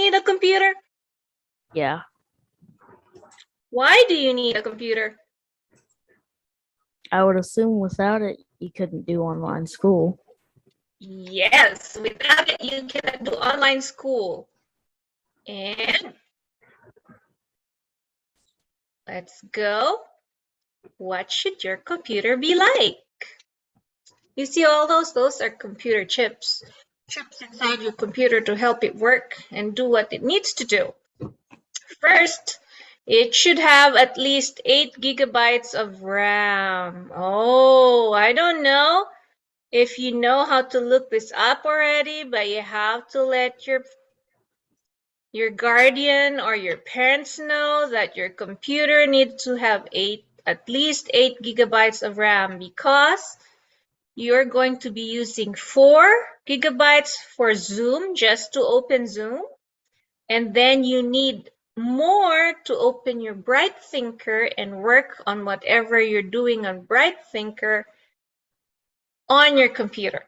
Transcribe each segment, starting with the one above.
need a computer? Yeah. Why do you need a computer? I would assume without it, you couldn't do online school. Yes, without it, you cannot do online school. And let's go. What should your computer be like? You see all those are computer chips. Chips inside your computer to help it work and do what it needs to do. First, it should have at least 8 gigabytes of RAM. Oh, I don't know if you know how to look this up already, but you have to let your guardian or your parents know that your computer needs to have at least 8 gigabytes of RAM, because you're going to be using 4 gigabytes for Zoom, just to open Zoom. And then you need more to open your Bright Thinker and work on whatever you're doing on Bright Thinker on your computer.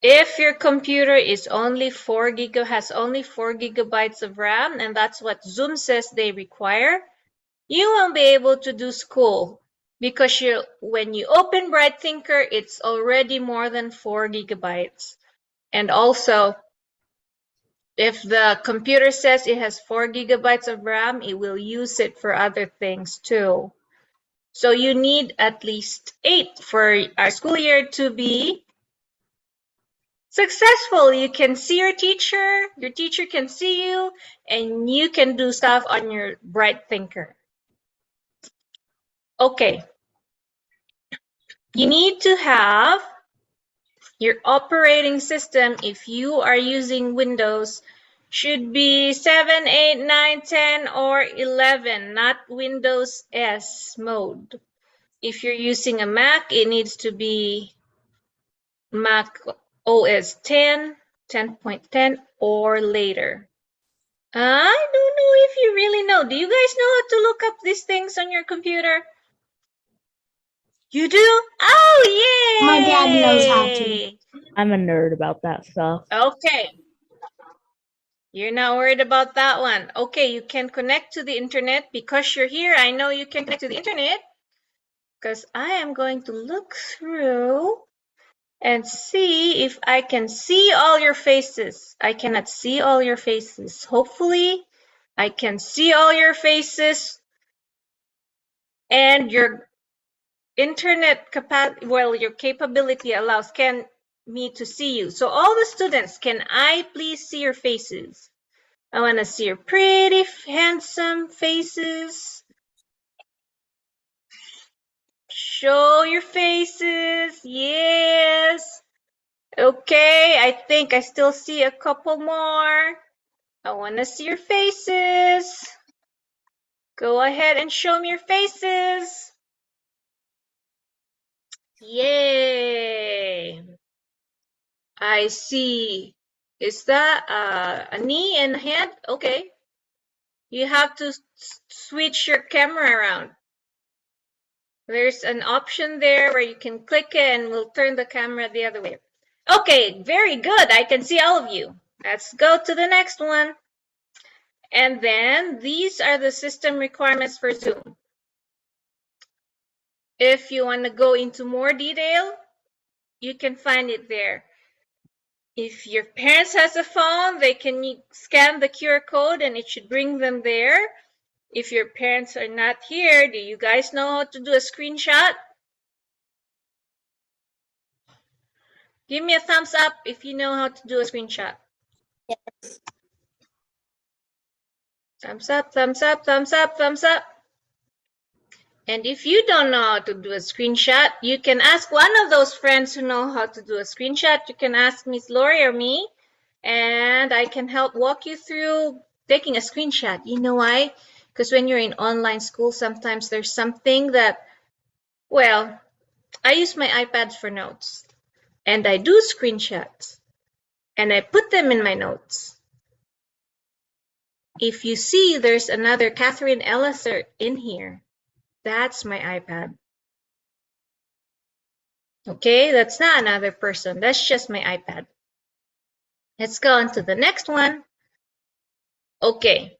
If your computer is only has only 4 gigabytes of RAM, and that's what Zoom says they require, you won't be able to do school, because when you open Bright Thinker, it's already more than 4 gigabytes. And also, if the computer says it has 4 gigabytes of RAM, it will use it for other things too. So you need at least 8 for our school year to be successful. You can see your teacher can see you, and you can do stuff on your Bright Thinker. Okay. You need to have your operating system, if you are using Windows, should be 7, 8, 9, 10, or 11, not Windows S mode. If you're using a Mac, it needs to be Mac OS 10, 10.10, or later. I don't know if you really know. Do you guys know how to look up these things on your computer? You do? Oh, yay! My dad knows how to. I'm a nerd about that stuff. Okay. You're not worried about that one. Okay, you can connect to the internet. Because you're here, I know you can connect to the internet, because I am going to look through and see if I can see all your faces. I cannot see all your faces. Hopefully, I can see all your faces, and your internet capacity, well, your capability allows me to see you. So all the students, can I please see your faces? I want to see your pretty, handsome faces. Show your faces. Yes. Okay, I think I still see a couple more. I want to see your faces. Go ahead and show me your faces. Yay. I see. Is that a knee and a hand? Okay. You have to switch your camera around. There's an option there where you can click it and we'll turn the camera the other way. Okay, very good. I can see all of you. Let's go to the next one. And then these are the system requirements for Zoom. If you want to go into more detail, you can find it there. If your parents has a phone, they can scan the QR code and it should bring them there. If your parents are not here, do you guys know how to do a screenshot? Give me a thumbs up if you know how to do a screenshot. Yes. Thumbs up, thumbs up, thumbs up, thumbs up. And if you don't know how to do a screenshot, you can ask one of those friends who know how to do a screenshot. You can ask Miss Lori or me, and I can help walk you through taking a screenshot. You know why? Because when you're in online school, sometimes there's something that, well, I use my iPads for notes, and I do screenshots, and I put them in my notes. If you see, there's another Catherine Ellisert in here. That's my iPad. Okay, that's not another person. That's just my iPad. Let's go on to the next one. Okay.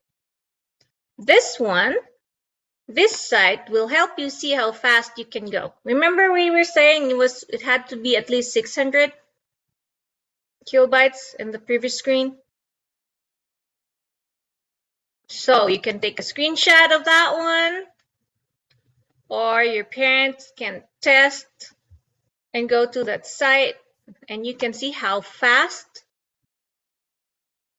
This one, this site will help you see how fast you can go. Remember we were saying it had to be at least 600 kilobytes in the previous screen? So you can take a screenshot of that one, or your parents can test and go to that site, and you can see how fast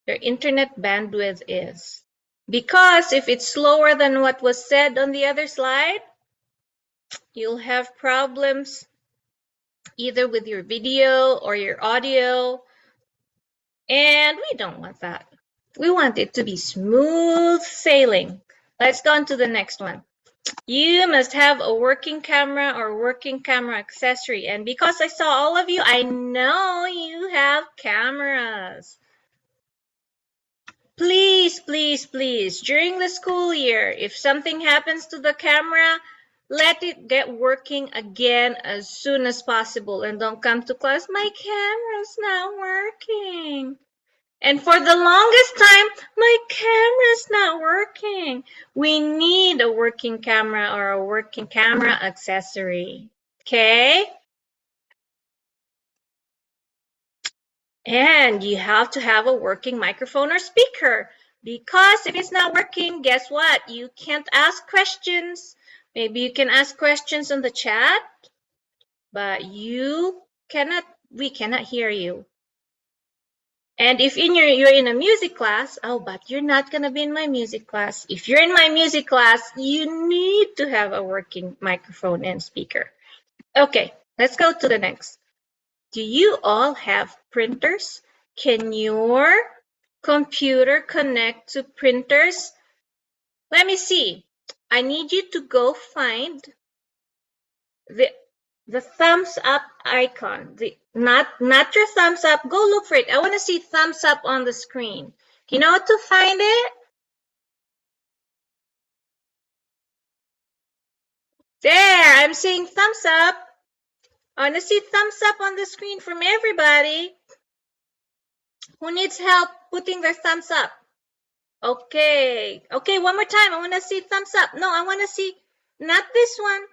your internet bandwidth is. Because if it's slower than what was said on the other slide, you'll have problems either with your video or your audio, and we don't want that. We want it to be smooth sailing. Let's go on to the next one. You must have a working camera or working camera accessory. And because I saw all of you, I know you have cameras. Please, please, please, during the school year, if something happens to the camera, let it get working again as soon as possible. And don't come to class, my camera's not working. And for the longest time, my camera's not working. We need a working camera or a working camera accessory. Okay? And you have to have a working microphone or speaker, because if it's not working, guess what? You can't ask questions. Maybe you can ask questions on the chat, but we cannot hear you. And if you're in a music class, oh, but you're not going to be in my music class. If you're in my music class, you need to have a working microphone and speaker. Okay, let's go to the next. Do you all have printers? Can your computer connect to printers? Let me see. I need you to go find the thumbs up icon. Not your thumbs up. Go look for it. I want to see thumbs up on the screen. Do you know how to find it? There, I'm seeing thumbs up. I want to see thumbs up on the screen from everybody. Who needs help putting their thumbs up? Okay. Okay, one more time. I want to see thumbs up. No, I want to see, not this one.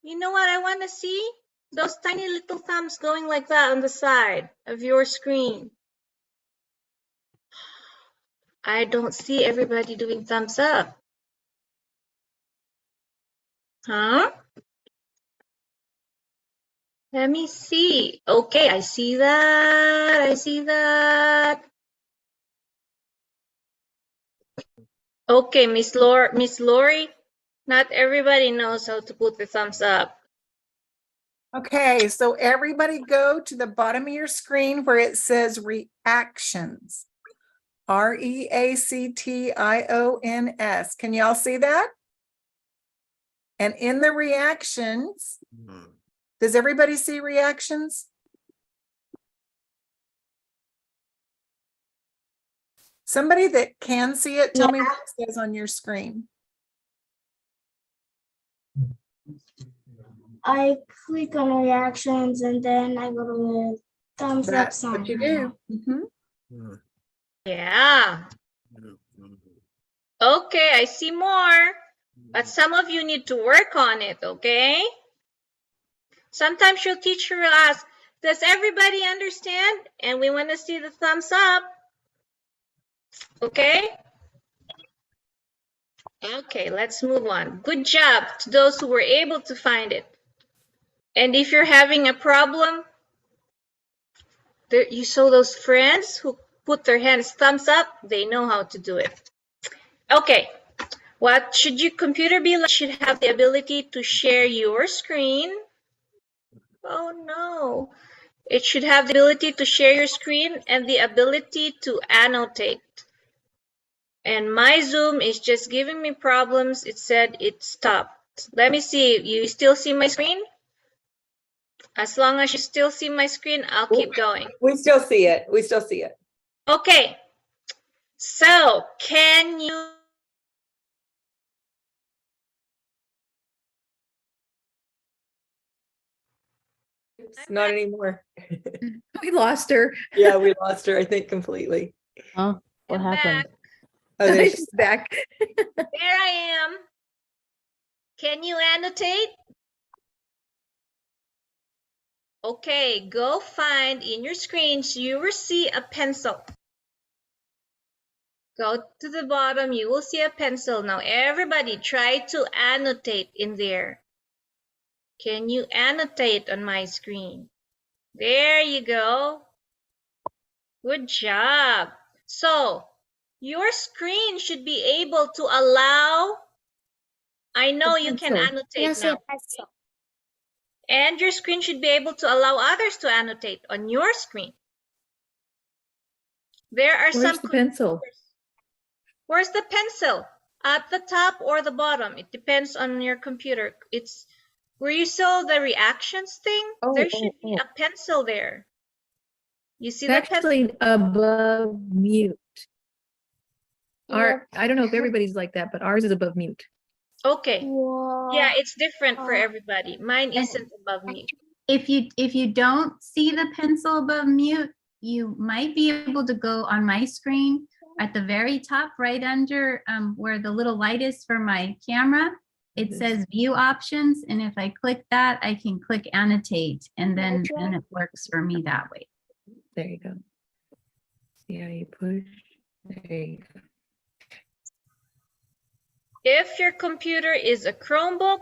You know what I want to see? Those tiny little thumbs going like that on the side of your screen. I don't see everybody doing thumbs up. Huh? Let me see. Okay, I see that. I see that. Okay, Miss Lori, not everybody knows how to put the thumbs up. Okay, so everybody go to the bottom of your screen where it says reactions. REACTIONS. Can y'all see that? And in the reactions, does everybody see reactions? Somebody that can see it, tell me what it says on your screen. I click on reactions and then I go to the thumbs up That's sign. what you do. Mhm. Yeah. Okay, I see more. But some of you need to work on it, okay? Sometimes your teacher will ask, does everybody understand? And we want to see the thumbs up. Okay? Okay, let's move on. Good job to those who were able to find it. And if you're having a problem, you saw those friends who put their hands thumbs up, they know how to do it. Okay, what should your computer be like? It should have the ability to share your screen. Oh no. It should have the ability to share your screen and the ability to annotate. And my Zoom is just giving me problems. It said it stopped. Let me see. You still see my screen? As long as you still see my screen, I'll keep going. We still see it. We still see it. Okay. So, can you... Not anymore. We lost her. Yeah, we lost her, I think, completely. Huh? What I'm happened? back. Oh, there she's back. There I am. Can you annotate? Okay, go find in your screens, you will see a pencil. Go to the bottom, you will see a pencil. Now everybody try to annotate in there. Can you annotate on my screen? There you go. Good job. So your screen should be able to allow, I know you can pencil. annotate now. And your screen should be able to allow others to annotate on your screen. There are Where's some the pencil? Where's the pencil? At the top or the bottom? It depends on your computer. It's where you saw the reactions thing. Oh, There should be oh. a pencil there. You see It's the pencil? actually above mute. Our, I don't know if everybody's like that, but ours is above mute. Okay. Whoa. Yeah, it's different for Oh. everybody. Mine isn't above mute. If you don't see the pencil above mute, you might be able to go on my screen at the very top, right under where the little light is for my camera. It Mhm. says view options, and if I click that, I can click annotate, and then it works for me that way. There you go. See how you push? There you go. If your computer is a Chromebook,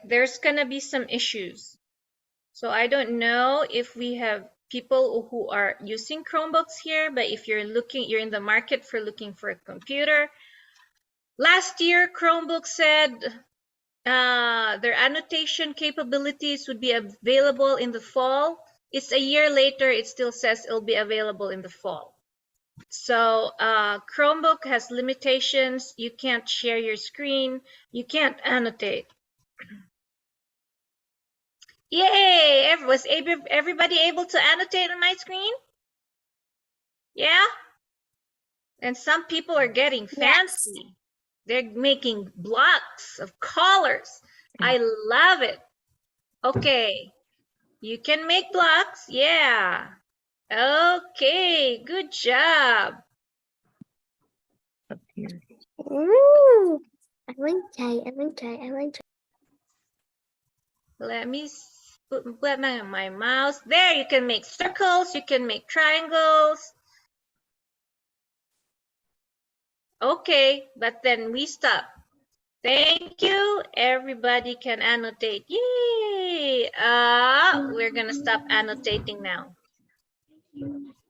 there's gonna be some issues. So I don't know if we have people who are using Chromebooks here, but if you're in the market for looking for a computer. Last year, Chromebook said their annotation capabilities would be available in the fall. It's a year later, it still says it'll be available in the fall. So Chromebook has limitations. You can't share your screen. You can't annotate. Yay! Was everybody able to annotate on my screen? Yeah? And some people are getting fancy. They're making blocks of colors. I love it. Okay. You can make blocks. Yeah. Okay. Good job. Up here. Ooh, I like that. Let me put my mouse. There, you can make circles. You can make triangles. Okay, but then we stop. Thank you. Everybody can annotate. Yay! We're gonna stop annotating now.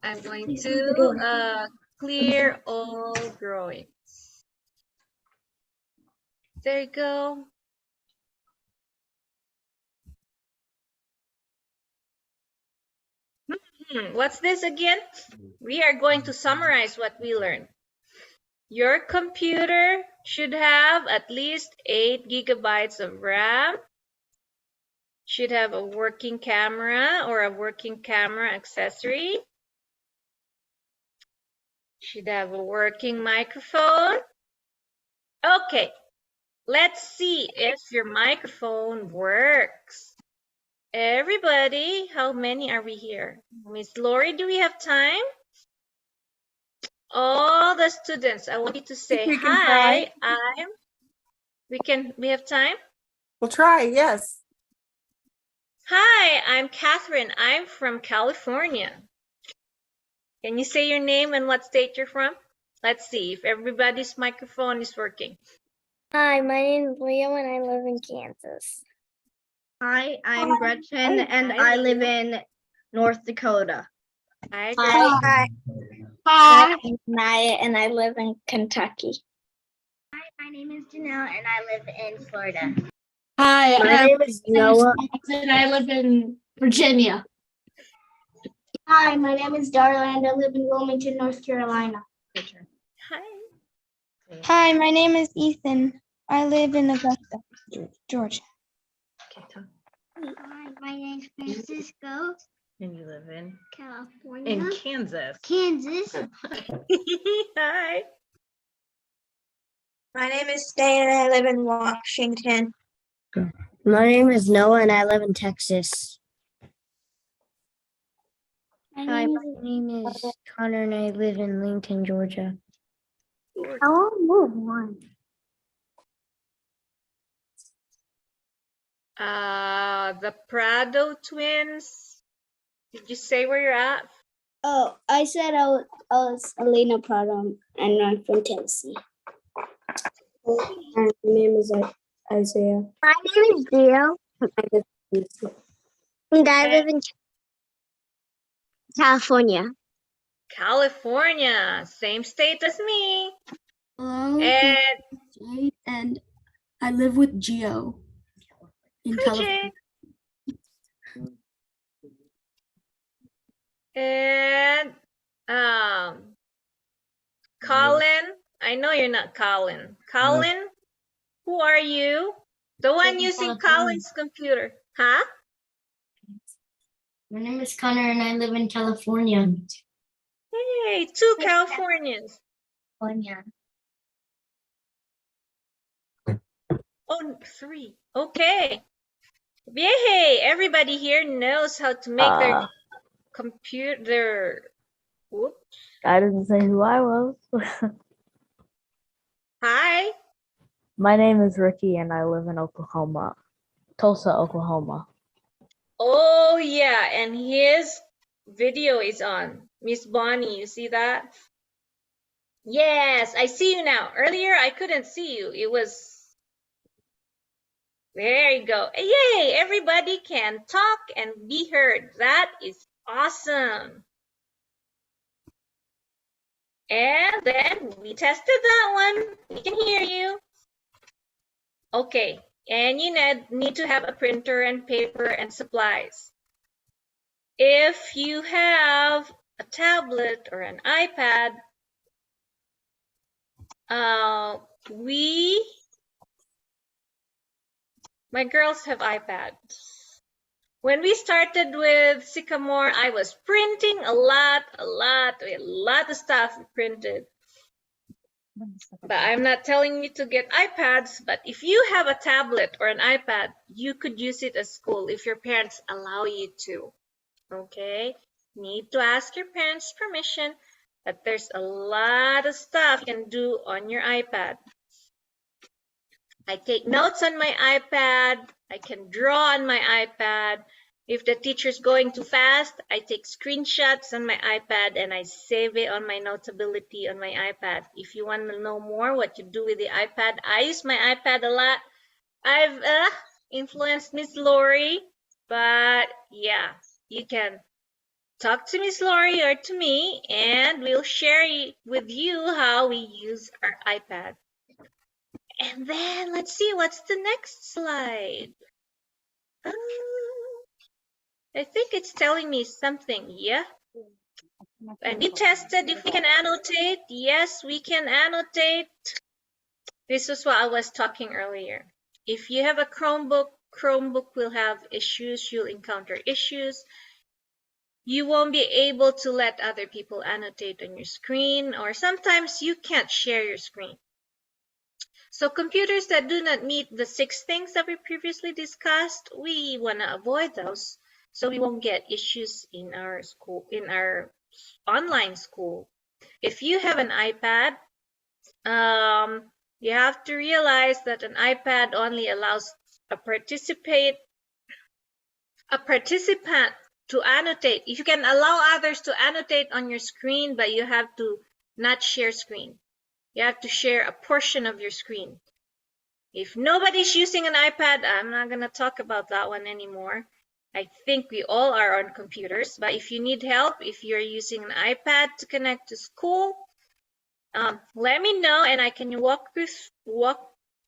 I'm going to clear all drawings. There you go. What's this again? We are going to summarize what we learned. Your computer should have at least 8 gigabytes of RAM. Should have a working camera or a working camera accessory. Should have a working microphone. Okay, let's see if your microphone works. Everybody, how many are we here? Miss Lori, do we have time? All the students, I want you to say we can hi. try. We have time? We'll try, yes. Hi, I'm Catherine. I'm from California. Can you say your name and what state you're from? Let's see if everybody's microphone is working. Hi, my name is Leo and I live in Kansas. Hi, I'm Gretchen and I live in North Dakota. Hi, Hi. Hi, I'm Maya and I live in Kentucky. Hi, my name is Janelle and I live in Florida. Hi, My name is Noah. and I live in Virginia. Hi, my name is Darla and I live in Wilmington, North Carolina. Hi. Hi, my name is Ethan. I live in Augusta, Georgia. Hi, my name is Francisco, And you live in California. Kansas. Kansas. Hi. My name is Stan and I live in Washington. My name is Noah and I live in Texas. My Hi, name my name is Connor and I live in Lincoln, Georgia. I'll move one. The Prado twins. Did you say where you're at? Oh, I said I was Elena Prado and I'm from Tennessee. My name is Isaiah. My name is Leo. And I live in California. California, same state as me. Hello, And Jade, and I live with Gio in hi, Jay. And Colin, I know you're not Colin. Colin, who are you? The one using Colin's computer, huh? My name is Connor and I live in California. Hey, two Californians. California. Oh, three. Okay. Yay! Everybody here knows how to make their computer. Whoops. I didn't say who I was. Hi. My name is Ricky and I live in Oklahoma, Tulsa, Oklahoma. Oh yeah, and his video is on. Miss Bonnie, you see that? Yes, I see you now. Earlier I couldn't see you. It was there you go. Yay, everybody can talk and be heard. That is awesome. And then we tested that one. We can hear you. Okay, and you need to have a printer and paper and supplies. If you have a tablet or an iPad, my girls have iPads. When we started with Sycamore, I was printing a lot of stuff printed. But I'm not telling you to get iPads, but if you have a tablet or an iPad, you could use it at school if your parents allow you to. Okay? Need to ask your parents' permission, but there's a lot of stuff you can do on your iPad. I take notes on my iPad. I can draw on my iPad. If the teacher's going too fast, I take screenshots on my iPad and I save it on my Notability on my iPad. If you want to know more what you do with the iPad, I use my iPad a lot. I've influenced Miss Lori, but yeah, you can talk to Miss Lori or to me and we'll share with you how we use our iPad. And then let's see, what's the next slide? I think it's telling me something, yeah? And we tested if we can annotate. Yes, we can annotate. This is what I was talking earlier. If you have a Chromebook will have issues. You'll encounter issues. You won't be able to let other people annotate on your screen, or sometimes you can't share your screen. So computers that do not meet the 6 things that we previously discussed, we want to avoid those so we won't get issues in our school, in our online school. If you have an iPad, you have to realize that an iPad only allows a participant to annotate. You can allow others to annotate on your screen, but you have to not share screen. You have to share a portion of your screen. If nobody's using an iPad, I'm not going to talk about that one anymore. I think we all are on computers, but if you need help, if you're using an iPad to connect to school, let me know and I can walk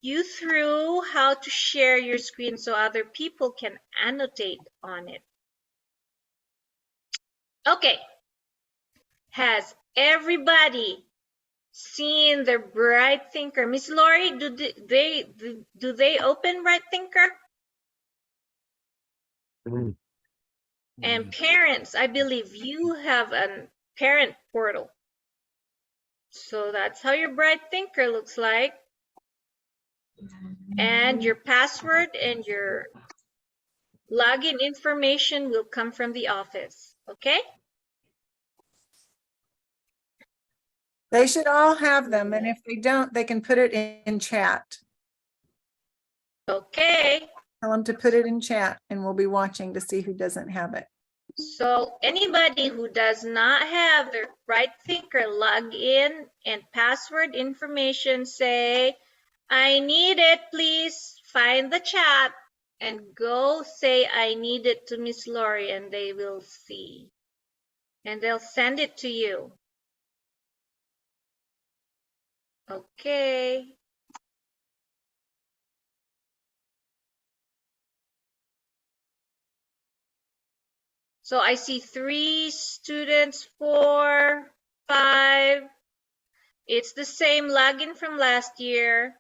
you through how to share your screen so other people can annotate on it. Okay. Has everybody seen the Bright Thinker? Miss Lori, do they open Bright Thinker? And parents, I believe you have a parent portal. So that's how your Bright Thinker looks like. And your password and your login information will come from the office, okay? They should all have them, and if they don't, they can put it in chat. Okay. Tell them to put it in chat, and we'll be watching to see who doesn't have it. So anybody who does not have their Bright Thinker login and password information, say, I need it, please find the chat and go say I need it to Miss Lori, and they will see. And they'll send it to you. Okay. So I see 3 students, 4, 5. It's the same login from last year.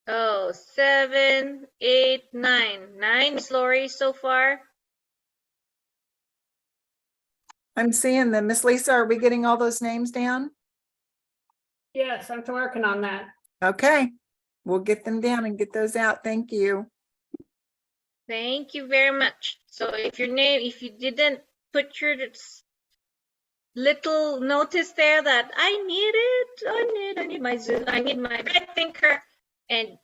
Oh, 7, 8, 9. 9, Miss Lori, so far. I'm seeing them. Miss Lisa, are we getting all those names down? Yes, I'm working on that. Okay, we'll get them down and get those out. Thank you. Thank you very much. So if you didn't put your little notice there that I need my Zoom, I need my Bright Thinker, and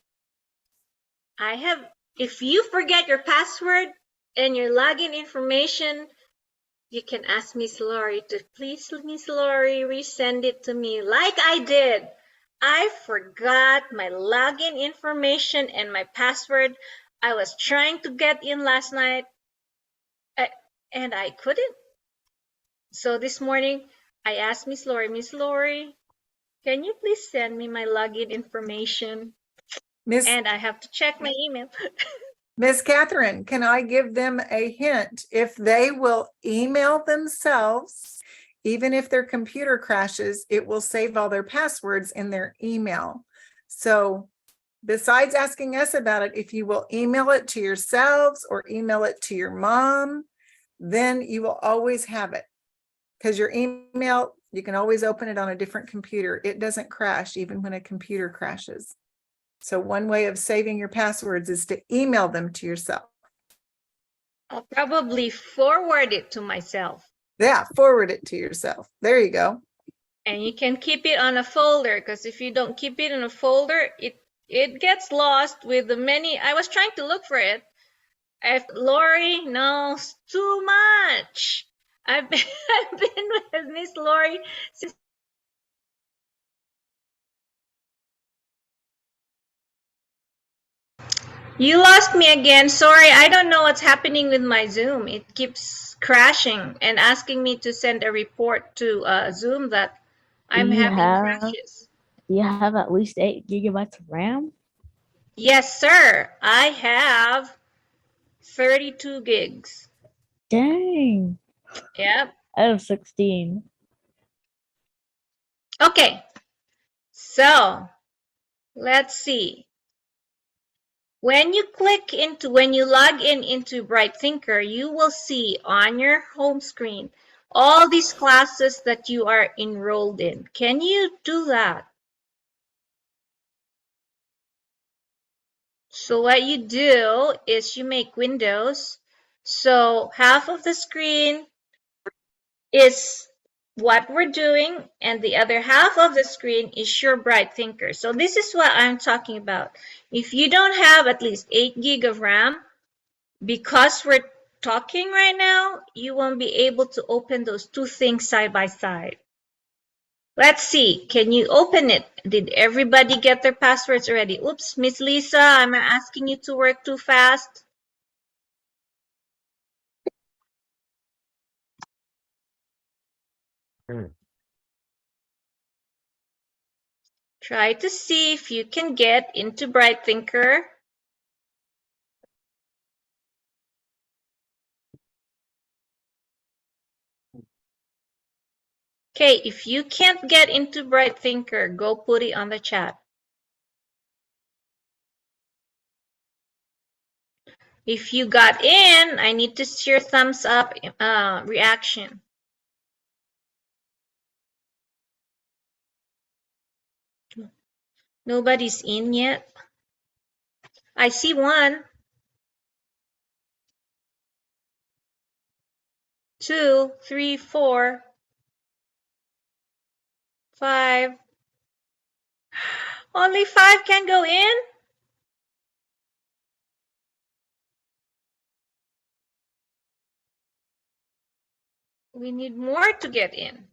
if you forget your password and your login information, you can ask Miss Lori to please, Miss Lori, resend it to me like I did. I forgot my login information and my password. I was trying to get in last night and I couldn't. So this morning I asked Miss Lori, can you please send me my login information? And I have to check my email. Miss Catherine, can I give them a hint? If they will email themselves, even if their computer crashes, it will save all their passwords in their email. So besides asking us about it, if you will email it to yourselves or email it to your mom, then you will always have it. Because your email, you can always open it on a different computer. It doesn't crash even when a computer crashes. So one way of saving your passwords is to email them to yourself. I'll probably forward it to myself. Yeah, forward it to yourself. There you go. And you can keep it on a folder, because if you don't keep it in a folder, it gets lost with the many. I was trying to look for it. Lori knows too much. I've been with Miss Lori since. You lost me again. Sorry, I don't know what's happening with my Zoom. It keeps crashing and asking me to send a report to Zoom that I'm having crashes. You have at least 8 gigabytes of RAM? Yes, sir. I have 32 gigs. Dang. Yep. I have 16. Okay. So let's see. When you log in into Bright Thinker, you will see on your home screen all these classes that you are enrolled in. Can you do that? So what you do is you make windows. So half of the screen is what we're doing, and the other half of the screen is your Bright Thinker. So this is what I'm talking about. If you don't have at least 8 gig of RAM, because we're talking right now, you won't be able to open those two things side by side. Let's see, can you open it? Did everybody get their passwords already? Oops, Miss Lisa, I'm asking you to work too fast. Try to see if you can get into Bright Thinker. Okay, if you can't get into Bright Thinker, go put it on the chat. If you got in, I need to see your thumbs up reaction. Nobody's in yet. I see one. 2, 3, 4. 5. Only 5 can go in? We need more to get in.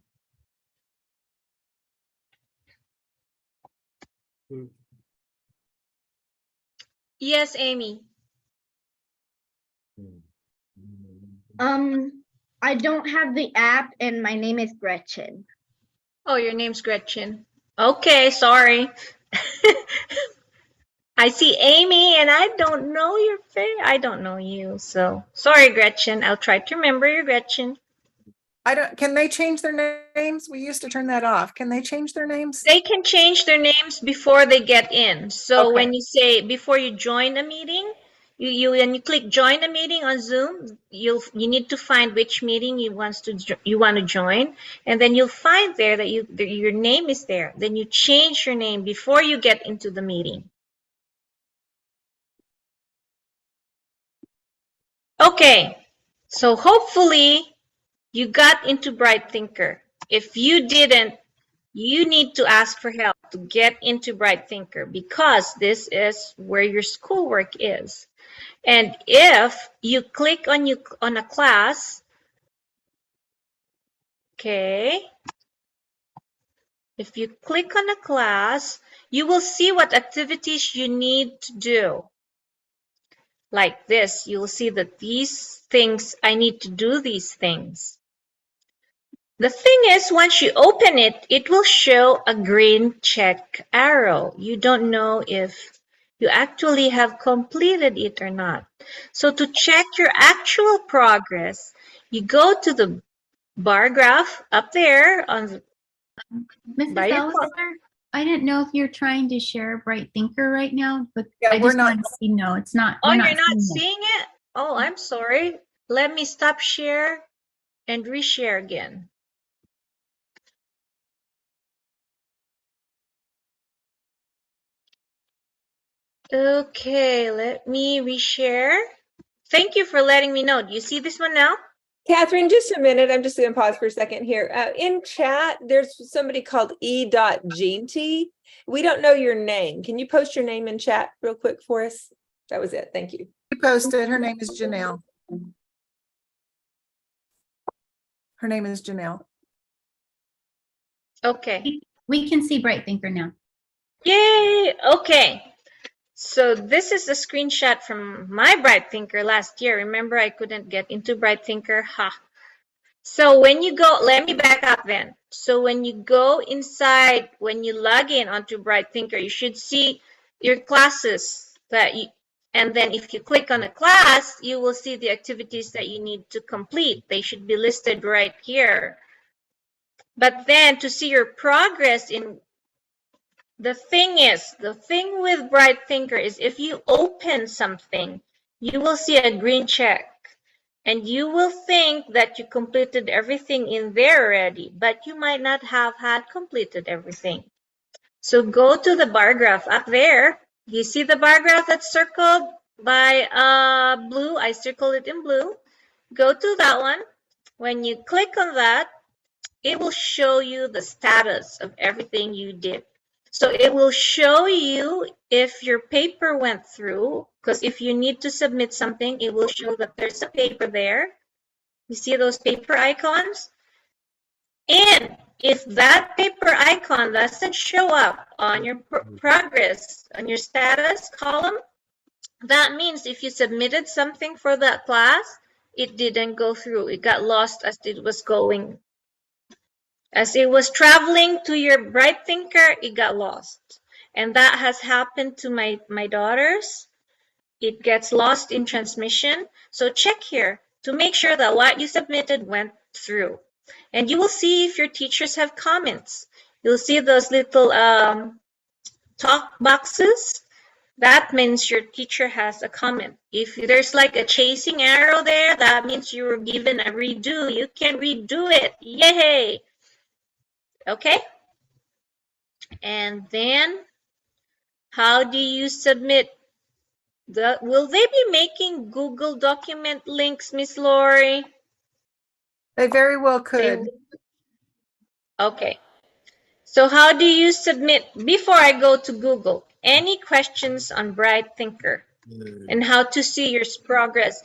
Yes, Amy. I don't have the app and my name is Gretchen. Oh, your name's Gretchen. Okay, sorry. I see Amy and I don't know your face. I don't know you. So sorry, Gretchen. I'll try to remember your Gretchen. Can they change their names? We used to turn that off. Can they change their names? They can change their names before they get in. So Okay. when you say, before you join a meeting, when you click join a meeting on Zoom, you need to find which meeting you want to join, and then you'll find there that your name is there. Then you change your name before you get into the meeting. Okay, so hopefully you got into Bright Thinker. If you didn't, you need to ask for help to get into Bright Thinker, because this is where your schoolwork is. And if you click on a class, okay, if you click on a class, you will see what activities you need to do. Like this, you'll see that these things, I need to do these things. The thing is, once you open it, it will show a green check arrow. You don't know if you actually have completed it or not. So to check your actual progress, you go to the bar graph up there on Mrs. by your Elliser, I didn't know if you're trying to share Bright Thinker right now, but Yeah, I we're just not. wanted to see, no, it's not. Oh, we're you're not seeing it. seeing it? Oh, I'm sorry. Let me stop share and reshare again. Okay, let me reshare. Thank you for letting me know. Do you see this one now? Catherine, just a minute. I'm just going to pause for a second here. In chat, there's somebody called E.Jeanty. We don't know your name. Can you post your name in chat real quick for us? That was it. Thank you. She posted. Her name is Janelle. Her name is Janelle. Okay. We can see Bright Thinker now. Yay! Okay. So this is a screenshot from my Bright Thinker last year. Remember, I couldn't get into Bright Thinker. Ha. So when you go, let me back up then. So when you go inside, when you log in onto Bright Thinker, you should see your classes and then if you click on a class, you will see the activities that you need to complete. They should be listed right here. But then to see your progress the thing with Bright Thinker is if you open something, you will see a green check. And you will think that you completed everything in there already, but you might not have had completed everything. So go to the bar graph up there. You see the bar graph that's circled by blue? I circled it in blue. Go to that one. When you click on that, it will show you the status of everything you did. So it will show you if your paper went through, because if you need to submit something, it will show that there's a paper there. You see those paper icons? And if that paper icon doesn't show up on your progress, on your status column, that means if you submitted something for that class, it didn't go through. It got lost as it was going. As it was traveling to your Bright Thinker, it got lost. And that has happened to my daughters. It gets lost in transmission. So check here to make sure that what you submitted went through. And you will see if your teachers have comments. You'll see those little talk boxes. That means your teacher has a comment. If there's like a chasing arrow there, that means you were given a redo. You can redo it. Yay! Okay. And then how do you submit will they be making Google document links, Miss Lori? They very well could. Okay. So how do you submit, before I go to Google, any questions on Bright Thinker and how to see your progress?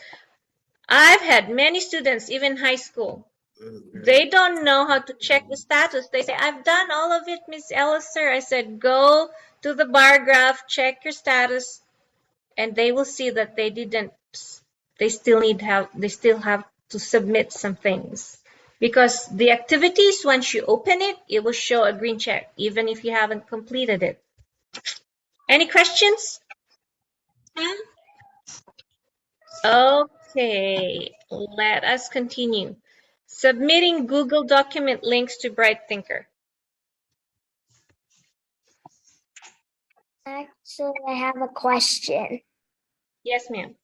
I've had many students, even high school, they don't know how to check the status. They say, I've done all of it, Miss Elliser. I said, go to the bar graph, check your status, and they will see that they didn't, they still have to submit some things. Because the activities, once you open it, it will show a green check, even if you haven't completed it. Any questions? Okay, let us continue. Submitting Google document links to Bright Thinker. Actually, I have a question. Yes, ma'am.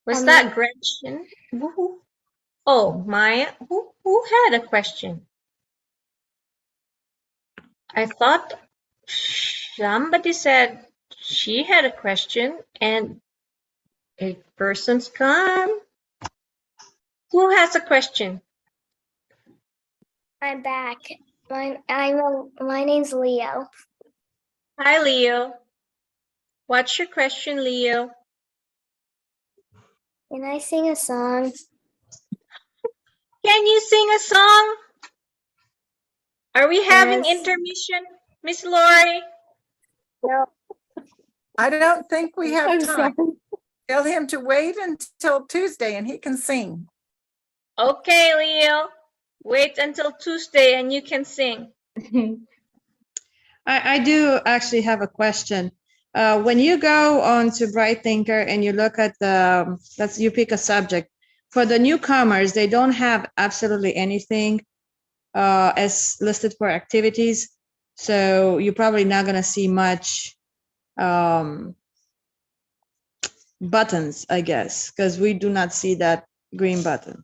Was that Gretchen? Who? Oh, Maya. Who had a question? I thought somebody said she had a question and a person's gone. Who has a question? I'm back. My name's Leo. Hi, Leo. What's your question, Leo? Can I sing a song? Can you sing a song? Are we having Yes. intermission, Miss Lori? No. I don't think we have I'm time. sorry. Tell him to wait until Tuesday and he can sing. Okay, Leo. Wait until Tuesday and you can sing. I do actually have a question. When you go on to Bright Thinker and you look at you pick a subject. For the newcomers, they don't have absolutely anything as listed for activities. So you're probably not going to see much buttons, I guess, because we do not see that green button.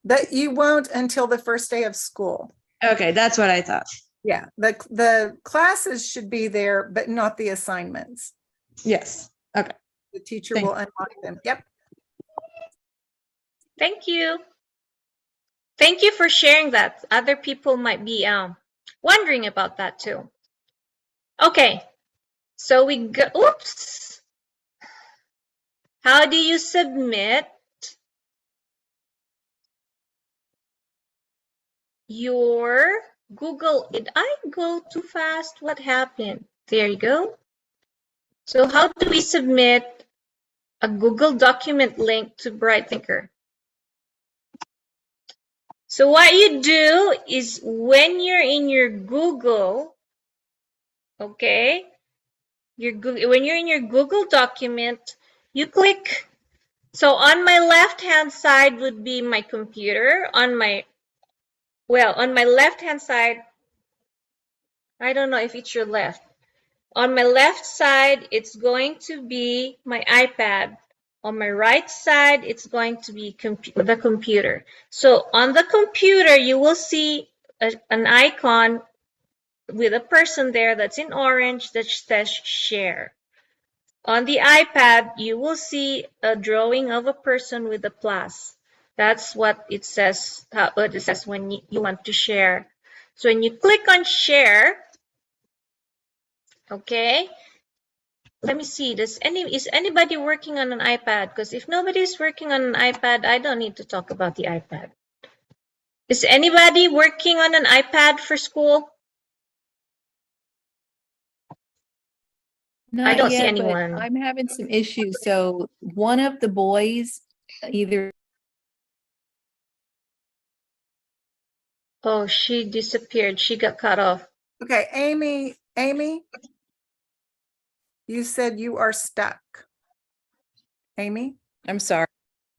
That you won't until the first day of school. Okay, that's what I thought. Yeah, the classes should be there, but not the assignments. Yes. Okay. The teacher Thank will unlock them. Yep. Thank you. Thank you for sharing that. Other people might be wondering about that too. Okay, so we go, oops. How do you submit your Google? Did I go too fast? What happened? There you go. So how do we submit a Google document link to Bright Thinker? So what you do is when you're in your Google, okay, when you're in your Google document, you click. So on my left-hand side would be my computer. On my left-hand side, I don't know if it's your left. On my left side, it's going to be my iPad. On my right side, it's going to be the computer. So on the computer, you will see an icon with a person there that's in orange that says share. On the iPad, you will see a drawing of a person with a plus. That's what it says, when you want to share. So when you click on share, okay, let me see, is anybody working on an iPad? Because if nobody's working on an iPad, I don't need to talk about the iPad. Is anybody working on an iPad for school? Not I don't see yet, but anyone. I'm having some issues. So one of the boys either Oh, she disappeared. She got cut off. Okay, Amy, you said you are stuck. Amy? I'm sorry.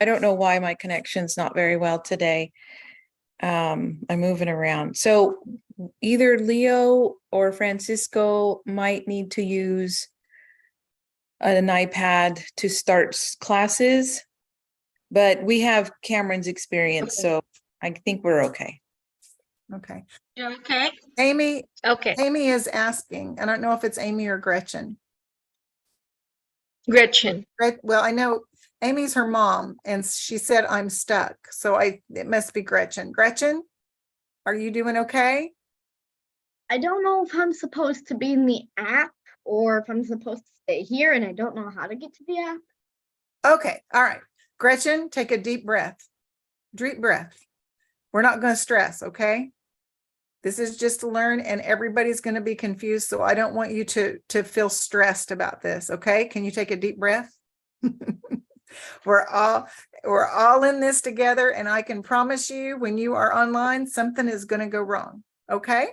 I don't know why my connection's not very well today. I'm moving around. So either Leo or Francisco might need to use an iPad to start classes, but we have Cameron's experience, so I think we're okay. Okay. You're okay? Amy, Okay. Amy is asking, I don't know if it's Amy or Gretchen. Gretchen. Well, I know Amy's her mom, and she said, I'm stuck. So it must be Gretchen. Gretchen, are you doing okay? I don't know if I'm supposed to be in the app or if I'm supposed to stay here, and I don't know how to get to the app. Okay, all right. Gretchen, take a deep breath. Deep breath. We're not going to stress, okay? This is just to learn, and everybody's going to be confused, so I don't want you to feel stressed about this, okay? Can you take a deep breath? We're all in this together, and I can promise you when you are online, something is going to go wrong, okay?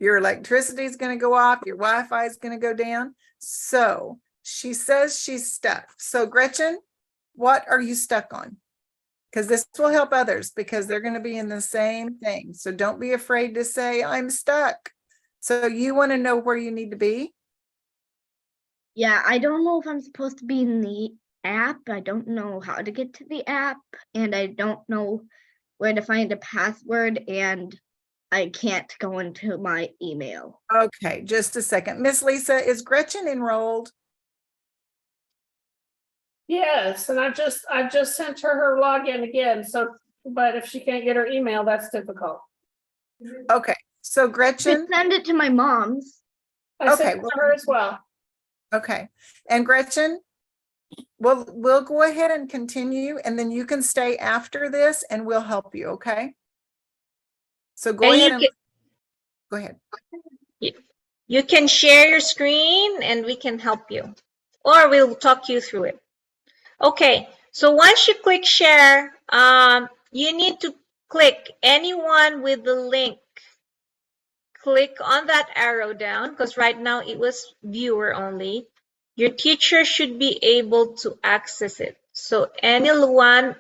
Your electricity is going to go off, your Wi-Fi is going to go down. So she says she's stuck. So Gretchen, what are you stuck on? Because this will help others because they're going to be in the same thing. So don't be afraid to say, I'm stuck. So you want to know where you need to be? Yeah, I don't know if I'm supposed to be in the app. I don't know how to get to the app, and I don't know where to find a password, and I can't go into my email. Okay, just a second. Miss Lisa, is Gretchen enrolled? Yes, and I just sent her login again. So, but if she can't get her email, that's difficult. Okay, so Just Gretchen, send it to my mom's. I Okay, sent it to her as well. okay. And Gretchen, we'll go ahead and continue, and then you can stay after this and we'll help you, okay? So go And ahead you and can, go ahead. you can share your screen and we can help you, or we'll talk you through it. Okay, so once you click share, you need to click anyone with the link. Click on that arrow down because right now it was viewer only. Your teacher should be able to access it. So anyone,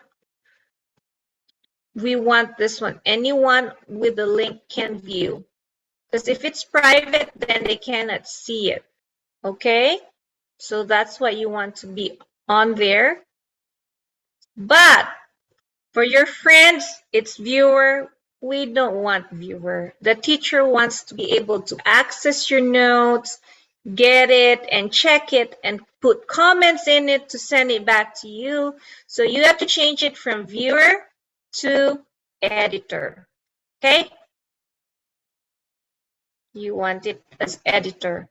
we want this one, anyone with the link can view. Because if it's private, then they cannot see it. Okay? So that's what you want to be on there. But for your friends, it's viewer. We don't want viewer. The teacher wants to be able to access your notes, get it and check it and put comments in it to send it back to you. So you have to change it from viewer to editor. Okay? You want it as editor.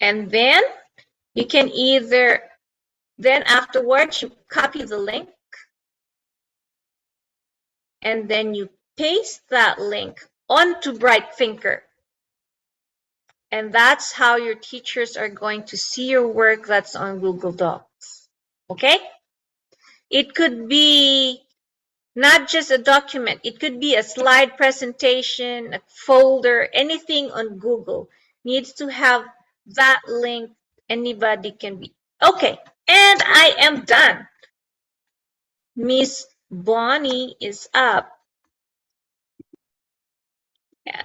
And then you can either, then afterwards you copy the link and then you paste that link onto Bright Thinker. And that's how your teachers are going to see your work that's on Google Docs. Okay? It could be not just a document. It could be a slide presentation, a folder, anything on Google needs to have that link. Anybody can be. Okay, and I am done. Miss Bonnie is up.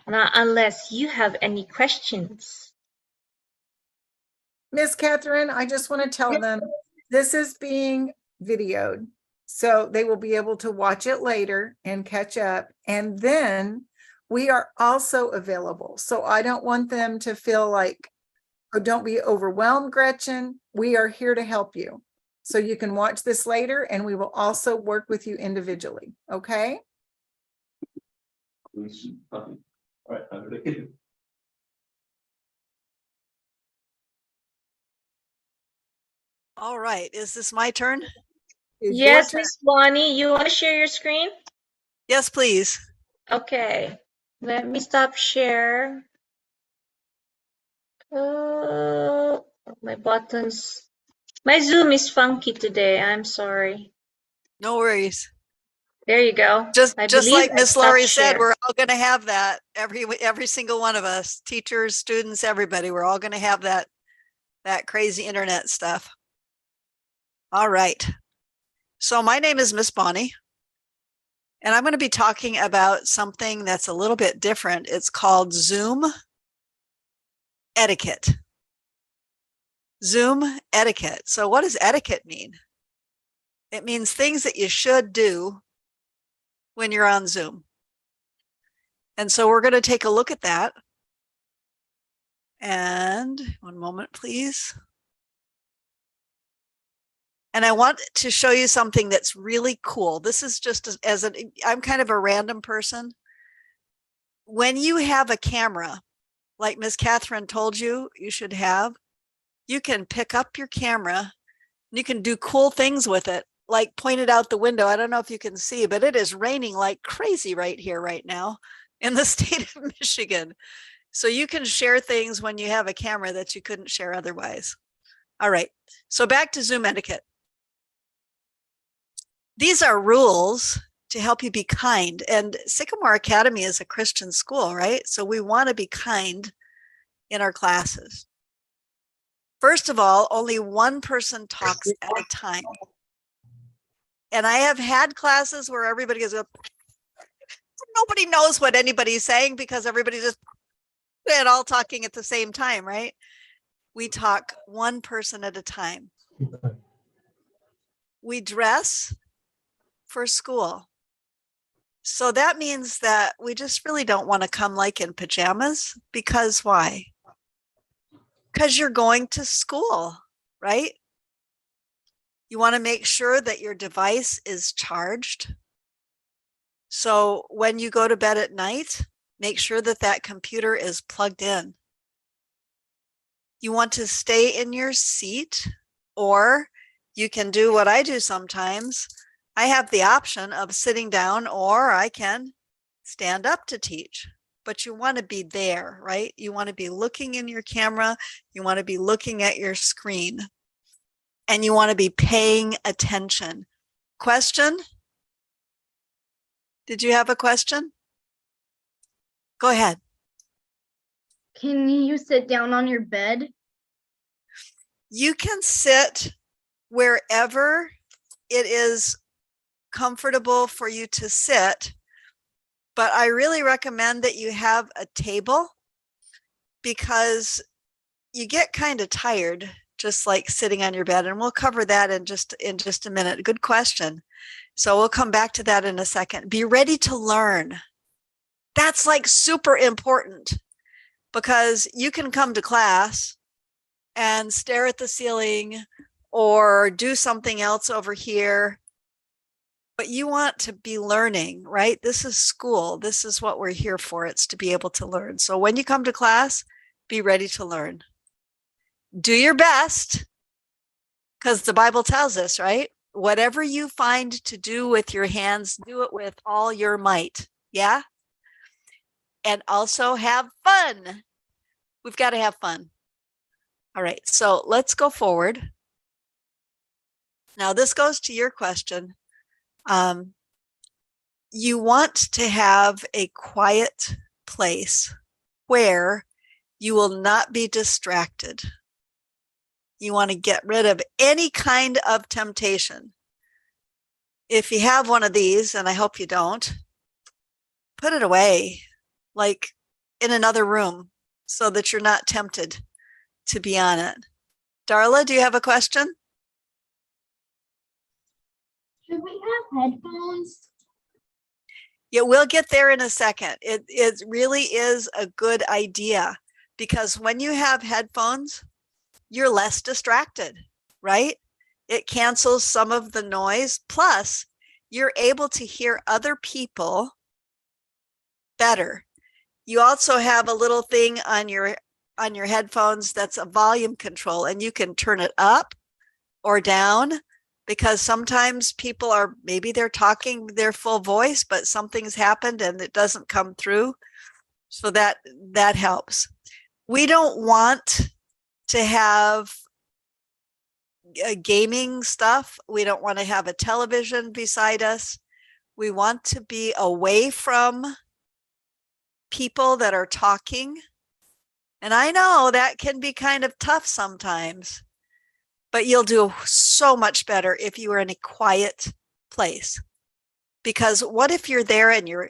Now, unless you have any questions. Miss Catherine, I just want to tell them this is being videoed, so they will be able to watch it later and catch up. And then we are also available. So I don't want them to feel like, oh, don't be overwhelmed, Gretchen. We are here to help you. So you can watch this later and we will also work with you individually. Okay? All right, is this my turn? It's your Yes, turn. Miss Bonnie, you want to share your screen? Yes, please. Okay, let me stop share. My buttons. My Zoom is funky today. I'm sorry. No worries. There you go. Just I just believe like I Miss stopped Laurie said, share. we're all going to have that. Every single one of us, teachers, students, everybody, we're all going to have that crazy internet stuff. All right. So my name is Miss Bonnie, and I'm going to be talking about something that's a little bit different. It's called Zoom etiquette. Zoom etiquette. So what does etiquette mean? It means things that you should do when you're on Zoom. And so we're going to take a look at that. And one moment, please. And I want to show you something that's really cool. This is just I'm kind of a random person. When you have a camera, like Miss Catherine told you you should have, you can pick up your camera and you can do cool things with it, like point it out the window. I don't know if you can see, but it is raining like crazy right here, right now in the state of Michigan. So you can share things when you have a camera that you couldn't share otherwise. All right, so back to Zoom etiquette. These are rules to help you be kind. And Sycamore Academy is a Christian school, right? So we want to be kind in our classes. First of all, only one person talks at a time. And I have had classes where everybody goes, nobody knows what anybody's saying because everybody just and all talking at the same time, right? We talk one person at a time. We dress for school. So that means that we just really don't want to come like in pajamas, because why? Because you're going to school, right? You want to make sure that your device is charged. So when you go to bed at night, make sure that that computer is plugged in. You want to stay in your seat, or you can do what I do sometimes. I have the option of sitting down, or I can stand up to teach, but you want to be there, right? You want to be looking in your camera. You want to be looking at your screen, and you want to be paying attention. Question? Did you have a question? Go ahead. Can you sit down on your bed? You can sit wherever it is comfortable for you to sit, but I really recommend that you have a table, because you get kind of tired just like sitting on your bed, and we'll cover that in just a minute. Good question. So we'll come back to that in a second. Be ready to learn. That's like super important, because you can come to class and stare at the ceiling or do something else over here, but you want to be learning, right? This is school. This is what we're here for. It's to be able to learn. So when you come to class, be ready to learn. Do your best, because the Bible tells us, right? Whatever you find to do with your hands, do it with all your might. Yeah? And also have fun. We've got to have fun. All right, so let's go forward. Now this goes to your question. You want to have a quiet place where you will not be distracted. You want to get rid of any kind of temptation. If you have one of these, and I hope you don't, put it away, like in another room, so that you're not tempted to be on it. Darla, do you have a question? Should we have headphones? Yeah, we'll get there in a second. It really is a good idea, because when you have headphones, you're less distracted, right? It cancels some of the noise. Plus, you're able to hear other people better. You also have a little thing on your headphones that's a volume control, and you can turn it up or down, because sometimes people maybe they're talking their full voice, but something's happened and it doesn't come through. So that helps. We don't want to have gaming stuff. We don't want to have a television beside us. We want to be away from people that are talking. And I know that can be kind of tough sometimes, but you'll do so much better if you are in a quiet place. Because what if you're there and you're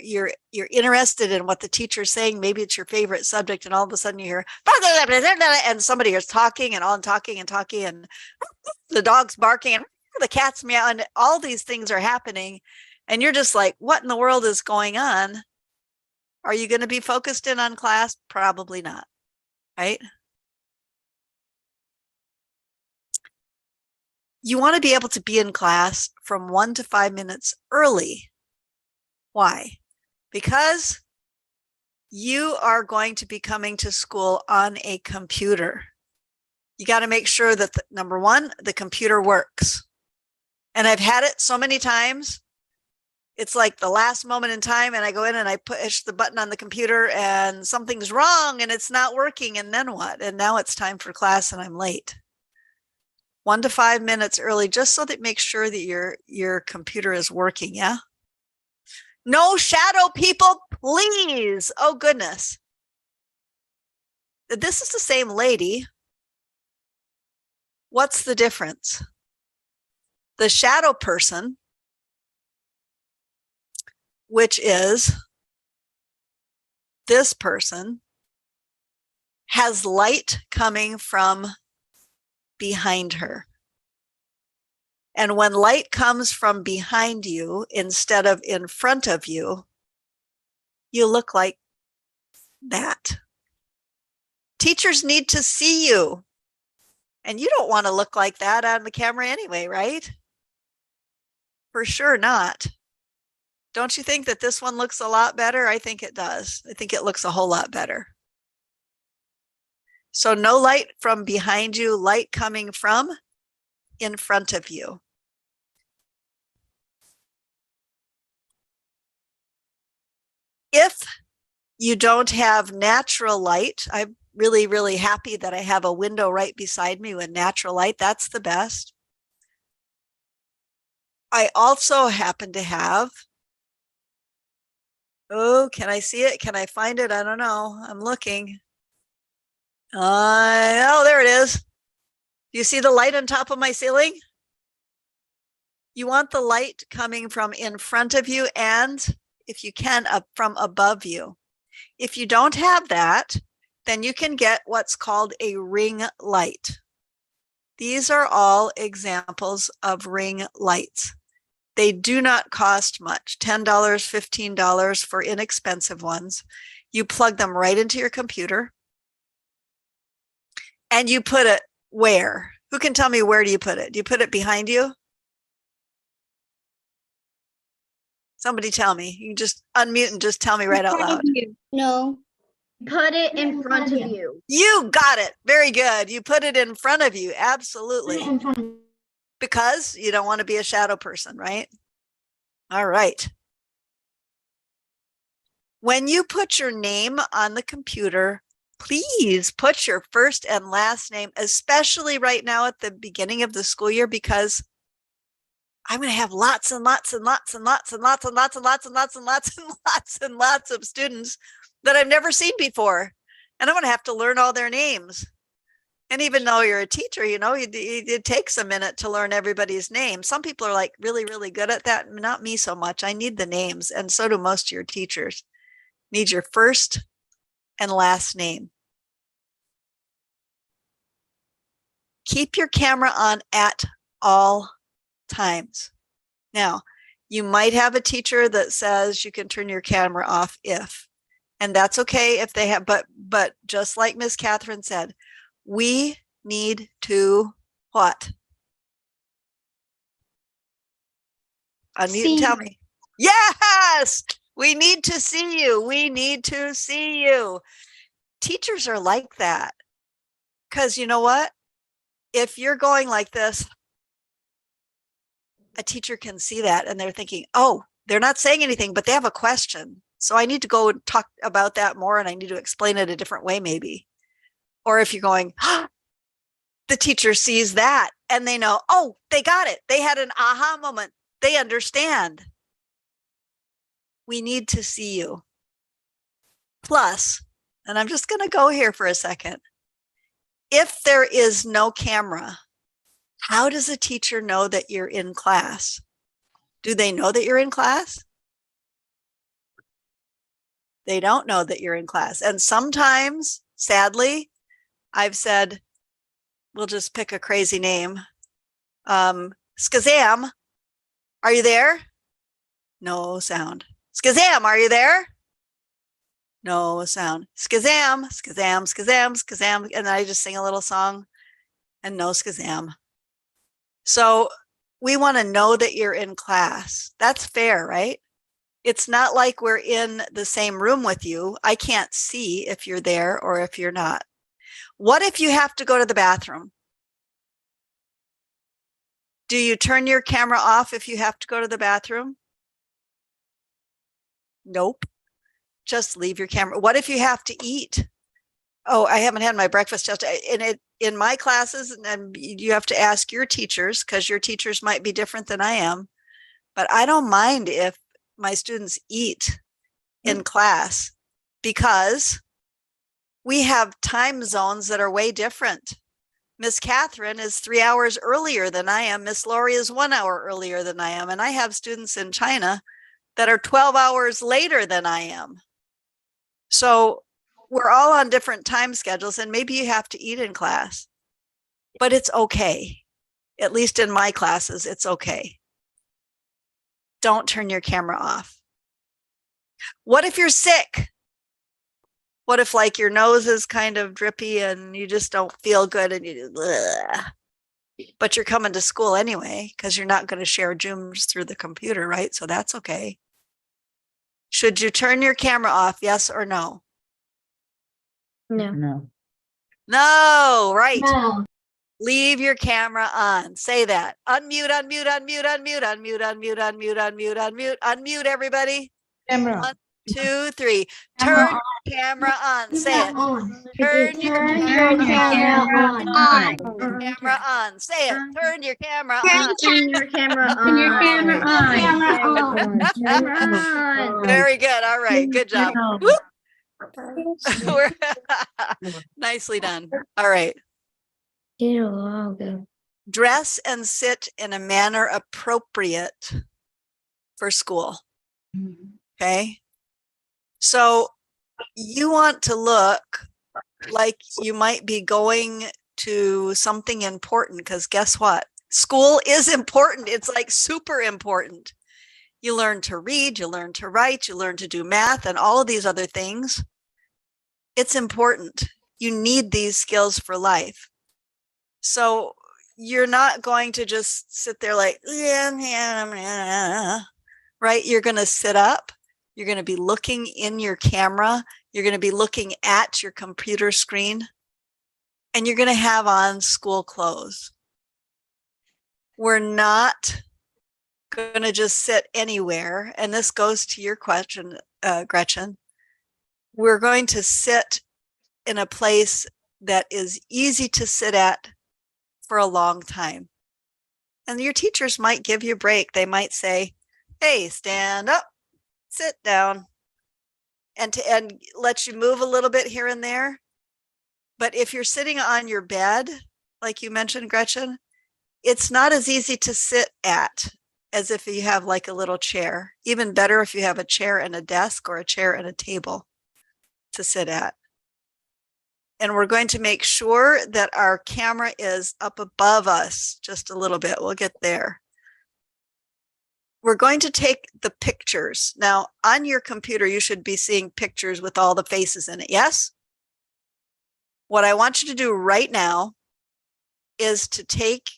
interested in what the teacher's saying? Maybe it's your favorite subject, and all of a sudden you hear and somebody is talking and talking and the dog's barking and the cat's meowing, and all these things are happening, and you're just like, what in the world is going on? Are you going to be focused in on class? Probably not, right? You want to be able to be in class from 1 to 5 minutes early. Why? Because you are going to be coming to school on a computer. You got to make sure that, number one, the computer works. And I've had it so many times. It's like the last moment in time, and I go in and I push the button on the computer and something's wrong and it's not working. And then what? And now it's time for class and I'm late. 1 to 5 minutes early, just so that makes sure that your computer is working. Yeah. No shadow people, please. Oh, goodness. This is the same lady. What's the difference? The shadow person, which is this person, has light coming from behind her. And when light comes from behind you instead of in front of you, you look like that. Teachers need to see you. And you don't want to look like that on the camera anyway, right? For sure not. Don't you think that this one looks a lot better? I think it does. I think it looks a whole lot better. So no light from behind you, light coming from in front of you. If you don't have natural light, I'm really, really happy that I have a window right beside me with natural light. That's the best. I also happen to have, oh, can I see it? Can I find it? I don't know. I'm looking. Oh, there it is. Do you see the light on top of my ceiling? You want the light coming from in front of you and, if you can, up from above you. If you don't have that, then you can get what's called a ring light. These are all examples of ring lights. They do not cost much, $10, $15 for inexpensive ones. You plug them right into your computer and you put it where? Who can tell me where do you put it? Do you put it behind you? Somebody tell me. You can just unmute and just tell me right out loud. No. Put it in front of you. You got it. Very good. You put it in front of you. Absolutely. Because you don't want to be a shadow person, right? All right. When you put your name on the computer, please put your first and last name, especially right now at the beginning of the school year, because I'm going to have lots and lots and lots and lots and lots and lots and lots and lots and lots and lots and lots of students that I've never seen before. And I'm going to have to learn all their names. And even though you're a teacher, you know, it takes a minute to learn everybody's name. Some people are like really, really good at that. Not me so much. I need the names. And so do most of your teachers. Need your first and last name. Keep your camera on at all times. Now, you might have a teacher that says you can turn your camera off if, and that's okay if they have, but just like Miss Catherine said, we need to what? Unmute and tell me. Yes, we need to see you. We need to see you. Teachers are like that. Because you know what? If you're going like this, a teacher can see that and they're thinking, oh, they're not saying anything, but they have a question. So I need to go and talk about that more and I need to explain it a different way maybe. Or if you're going, oh, the teacher sees that and they know, oh, they got it. They had an aha moment. They understand. We need to see you. Plus, and I'm just going to go here for a second. If there is no camera, how does a teacher know that you're in class? Do they know that you're in class? They don't know that you're in class. And sometimes, sadly, I've said, we'll just pick a crazy name. Skazam, are you there? No sound. Skazam, are you there? No sound. Skazam, skazam, skazam, skazam. And I just sing a little song and no skazam. So we want to know that you're in class. That's fair, right? It's not like we're in the same room with you. I can't see if you're there or if you're not. What if you have to go to the bathroom? Do you turn your camera off if you have to go to the bathroom? Nope. Just leave your camera. What if you have to eat? Oh, I haven't had my breakfast just in my classes, and you have to ask your teachers because your teachers might be different than I am. But I don't mind if my students eat in class because we have time zones that are way different. Miss Catherine is 3 hours earlier than I am. Miss Lori is 1 hour earlier than I am. And I have students in China that are 12 hours later than I am. So we're all on different time schedules, and maybe you have to eat in class, but it's okay. At least in my classes, it's okay. Don't turn your camera off. What if you're sick? What if like your nose is kind of drippy and you just don't feel good and you but you're coming to school anyway because you're not going to share Zooms through the computer, right? So that's okay. Should you turn your camera off? Yes or no? No. No. No, right. No. Leave your camera on. Say that. Unmute, unmute, unmute, unmute, unmute, unmute, unmute, unmute, unmute, unmute everybody. Camera. 1, 2, 3. Camera Turn camera on. Say it. on. Turn your Turn your camera on. camera on. Say it. Turn your camera on. Turn your camera on. Turn your camera on. Camera on. Very good. All right. Good job. Whoop. We're- Nicely done. All right. Dress and sit in a manner appropriate for school. Okay. So you want to look like you might be going to something important because guess what? School is important. It's like super important. You learn to read, you learn to write, you learn to do math and all of these other things. It's important. You need these skills for life. So you're not going to just sit there like, right? You're going to sit up. You're going to be looking in your camera. You're going to be looking at your computer screen. And you're going to have on school clothes. We're not going to just sit anywhere. And this goes to your question, Gretchen. We're going to sit in a place that is easy to sit at for a long time. And your teachers might give you a break. They might say, hey, stand up, sit down, and let you move a little bit here and there. But if you're sitting on your bed, like you mentioned, Gretchen, it's not as easy to sit at as if you have like a little chair. Even better if you have a chair and a desk or a chair and a table to sit at. And we're going to make sure that our camera is up above us just a little bit. We'll get there. We're going to take the pictures. Now, on your computer, you should be seeing pictures with all the faces in it. Yes? What I want you to do right now is to take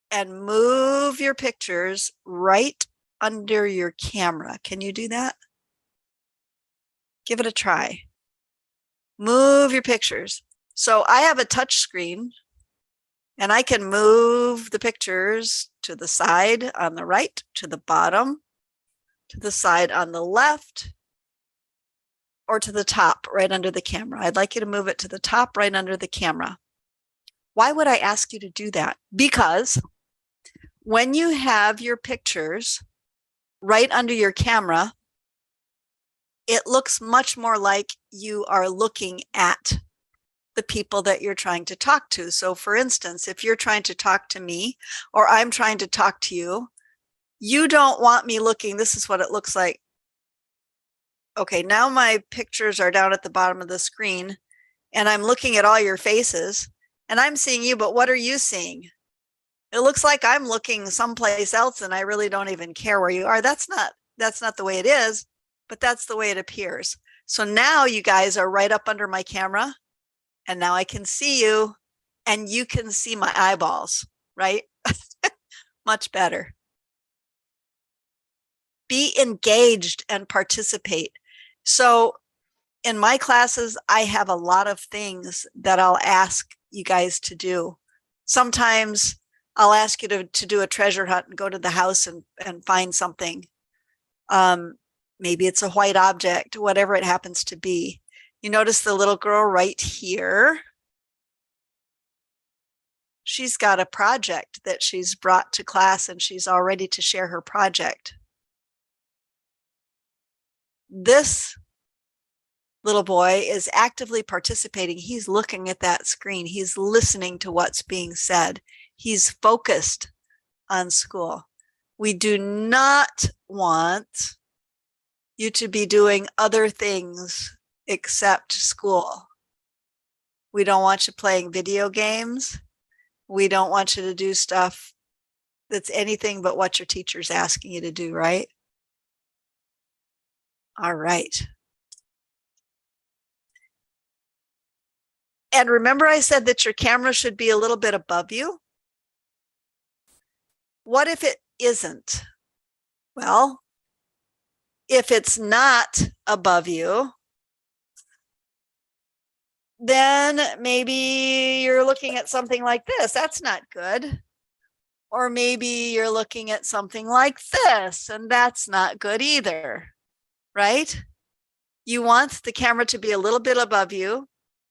and move your pictures right under your camera. Can you do that? Give it a try. Move your pictures. So I have a touch screen and I can move the pictures to the side on the right, to the bottom, to the side on the left, or to the top right under the camera. I'd like you to move it to the top right under the camera. Why would I ask you to do that? Because when you have your pictures right under your camera, it looks much more like you are looking at the people that you're trying to talk to. So for instance, if you're trying to talk to me or I'm trying to talk to you, you don't want me looking, this is what it looks like. Okay, now my pictures are down at the bottom of the screen and I'm looking at all your faces and I'm seeing you, but what are you seeing? It looks like I'm looking someplace else and I really don't even care where you are. That's not the way it is, but that's the way it appears. So now you guys are right up under my camera and now I can see you and you can see my eyeballs, right? Much better. Be engaged and participate. So in my classes, I have a lot of things that I'll ask you guys to do. Sometimes I'll ask you to do a treasure hunt and go to the house and find something. Maybe it's a white object, whatever it happens to be. You notice the little girl right here. She's got a project that she's brought to class and she's all ready to share her project. This little boy is actively participating. He's looking at that screen. He's listening to what's being said. He's focused on school. We do not want you to be doing other things except school. We don't want you playing video games. We don't want you to do stuff that's anything but what your teacher's asking you to do, right? All right. And remember I said that your camera should be a little bit above you? What if it isn't? Well, if it's not above you, then maybe you're looking at something like this. That's not good. Or maybe you're looking at something like this, and that's not good either, right? You want the camera to be a little bit above you,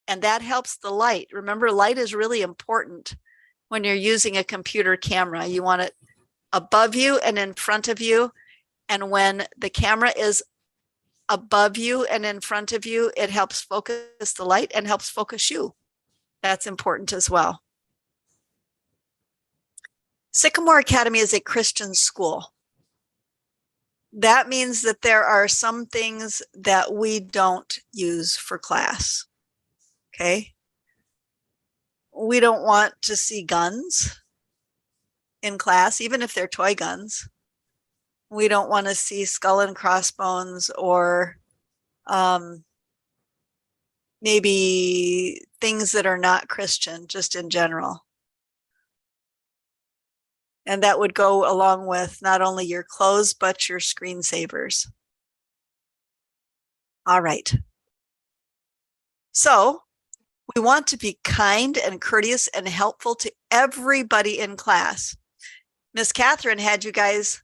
and that helps the light. Remember, light is really important when you're using a computer camera. You want it above you and in front of you. And when the camera is above you and in front of you, it helps focus the light and helps focus you. That's important as well. Sycamore Academy is a Christian school. That means that there are some things that we don't use for class. Okay? We don't want to see guns in class, even if they're toy guns. We don't want to see skull and crossbones or maybe things that are not Christian, just in general. And that would go along with not only your clothes, but your screensavers. All right. So we want to be kind and courteous and helpful to everybody in class. Miss Catherine had you guys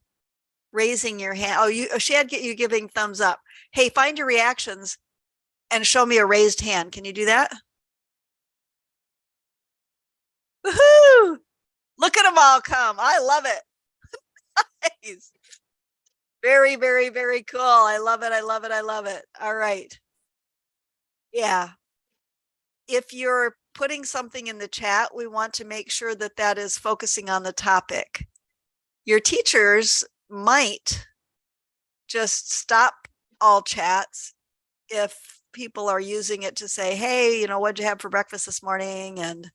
raising your hand. Oh, she had you giving thumbs up. Hey, find your reactions and show me a raised hand. Can you do that? Woohoo! Look at them all come. I love it. Nice. Very, very, very cool. I love it. I love it. I love it. All right. Yeah. If you're putting something in the chat, we want to make sure that that is focusing on the topic. Your teachers might just stop all chats if people are using it to say, hey, what'd you have for breakfast this morning? And,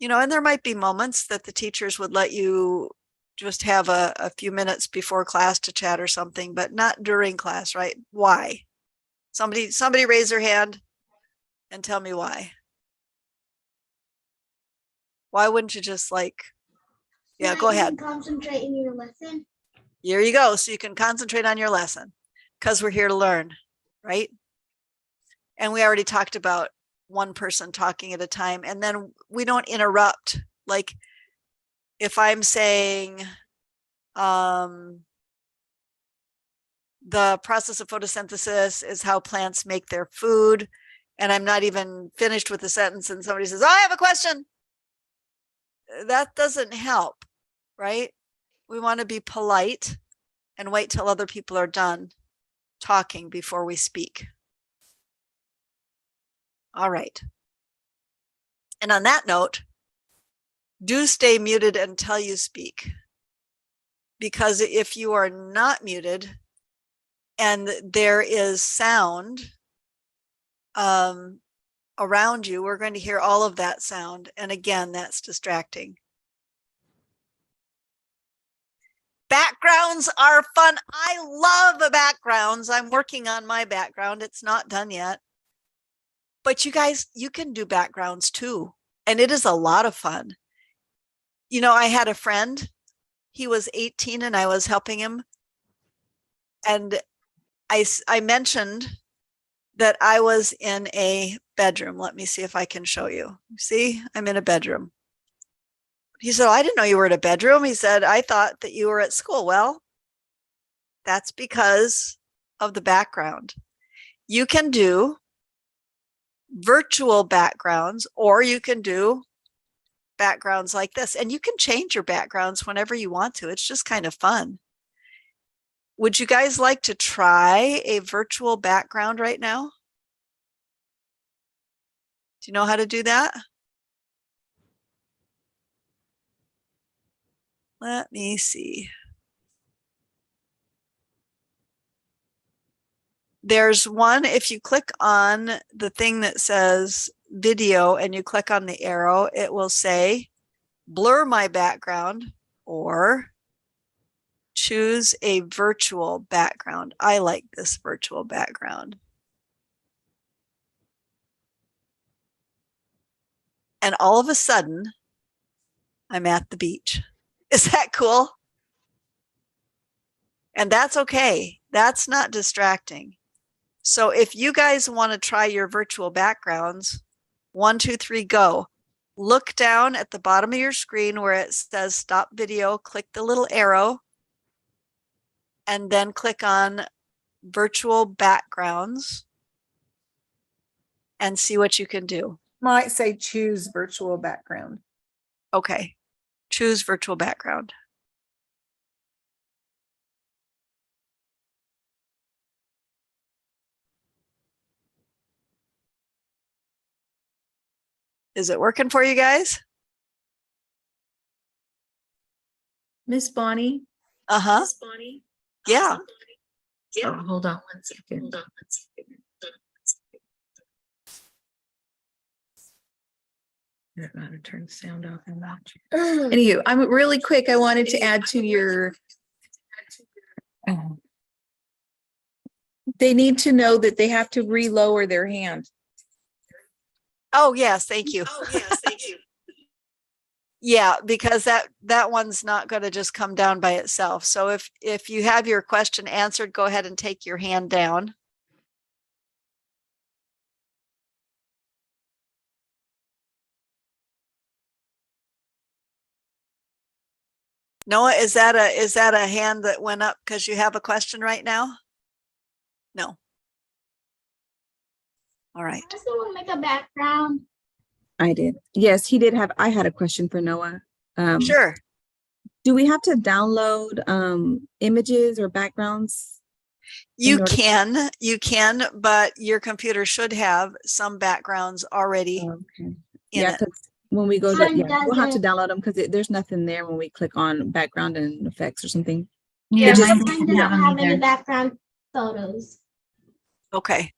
and there might be moments that the teachers would let you just have a few minutes before class to chat or something, but not during class, right? Why? Somebody raise their hand and tell me why. Why wouldn't you just yeah, go ahead. Concentrate in your lesson. Here you go. So you can concentrate on your lesson because we're here to learn, right? And we already talked about one person talking at a time, and then we don't interrupt. Like if I'm saying the process of photosynthesis is how plants make their food, and I'm not even finished with the sentence and somebody says, oh, I have a question. That doesn't help, right? We want to be polite and wait till other people are done talking before we speak. All right. And on that note, do stay muted until you speak. Because if you are not muted and there is sound around you, we're going to hear all of that sound. And again, that's distracting. Backgrounds are fun. I love backgrounds. I'm working on my background. It's not done yet. But you guys, you can do backgrounds too. And it is a lot of fun. You know, I had a friend, he was 18 and I was helping him. And I mentioned that I was in a bedroom. Let me see if I can show you. See, I'm in a bedroom. He said, I didn't know you were in a bedroom. He said, I thought that you were at school. Well, that's because of the background. You can do virtual backgrounds, or you can do backgrounds like this, and you can change your backgrounds whenever you want to. It's just kind of fun. Would you guys like to try a virtual background right now? Do you know how to do that? Let me see. There's one, if you click on the thing that says video and you click on the arrow, it will say blur my background or choose a virtual background. I like this virtual background. And all of a sudden, I'm at the beach. Is that cool? And that's okay. That's not distracting. So if you guys want to try your virtual backgrounds, 1, 2, 3, go. Look down at the bottom of your screen where it says stop video, click the little arrow, and then click on virtual backgrounds and see what you can do. Might say choose virtual background. Okay, choose virtual background. Is it working for you guys? Miss Bonnie? Uh-huh. Miss Bonnie? Yeah. Oh, hold on one second. I don't know how to turn the sound off and watch. Anywho, I'm really quick. I wanted to add to your. They need to know that they have to re-lower their hand. Oh, yes, thank you. Oh, yes, thank you. Yeah, because that one's not going to just come down by itself. So if you have your question answered, go ahead and take your hand down. Noah, is that a hand that went up because you have a question right now? No. All right. Does someone make a background? I did. Yes, he did have. I had a question for Noah. Sure. Do we have to download images or backgrounds? You can, but your computer should have some backgrounds already. Okay. Yeah, because when we go to, Mine we'll have to doesn't. download them because there's nothing there when we click on background and effects or something. Yeah, just- mine Mine doesn't doesn't have them have any either. background photos. Okay.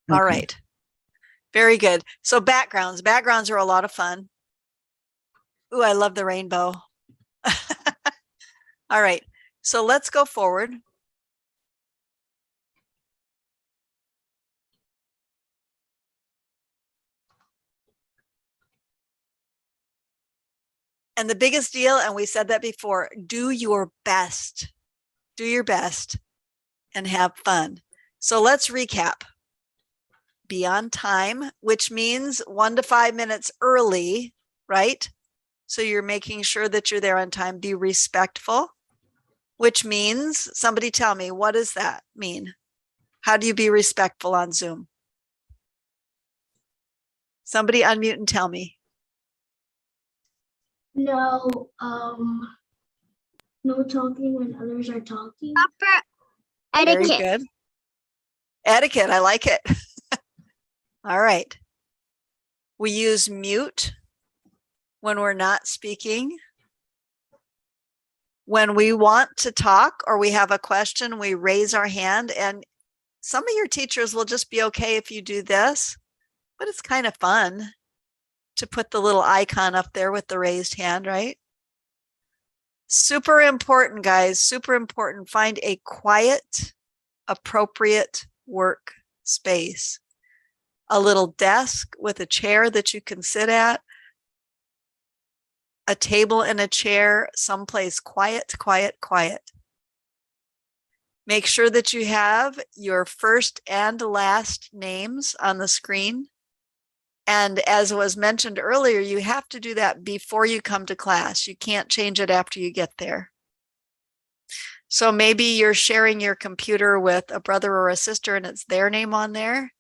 All Okay. right. Very good. So backgrounds are a lot of fun. Ooh, I love the rainbow. All right. So let's go forward. And the biggest deal, and we said that before, do your best. Do your best and have fun. So let's recap. Be on time, which means 1 to 5 minutes early, right? So you're making sure that you're there on time. Be respectful, which means, somebody tell me, what does that mean? How do you be respectful on Zoom? Somebody unmute and tell me. No, no talking when others are talking. Very good. Etiquette, I like it. All right. We use mute when we're not speaking. When we want to talk or we have a question, we raise our hand, and some of your teachers will just be okay if you do this, but it's kind of fun to put the little icon up there with the raised hand, right? Super important, guys, super important. Find a quiet, appropriate work space. A little desk with a chair that you can sit at. a table and a chair someplace quiet, quiet, quiet. Make sure that you have your first and last names on the screen. And as was mentioned earlier, you have to do that before you come to class. You can't change it after you get there. So maybe you're sharing your computer with a brother or a sister and it's their name on there.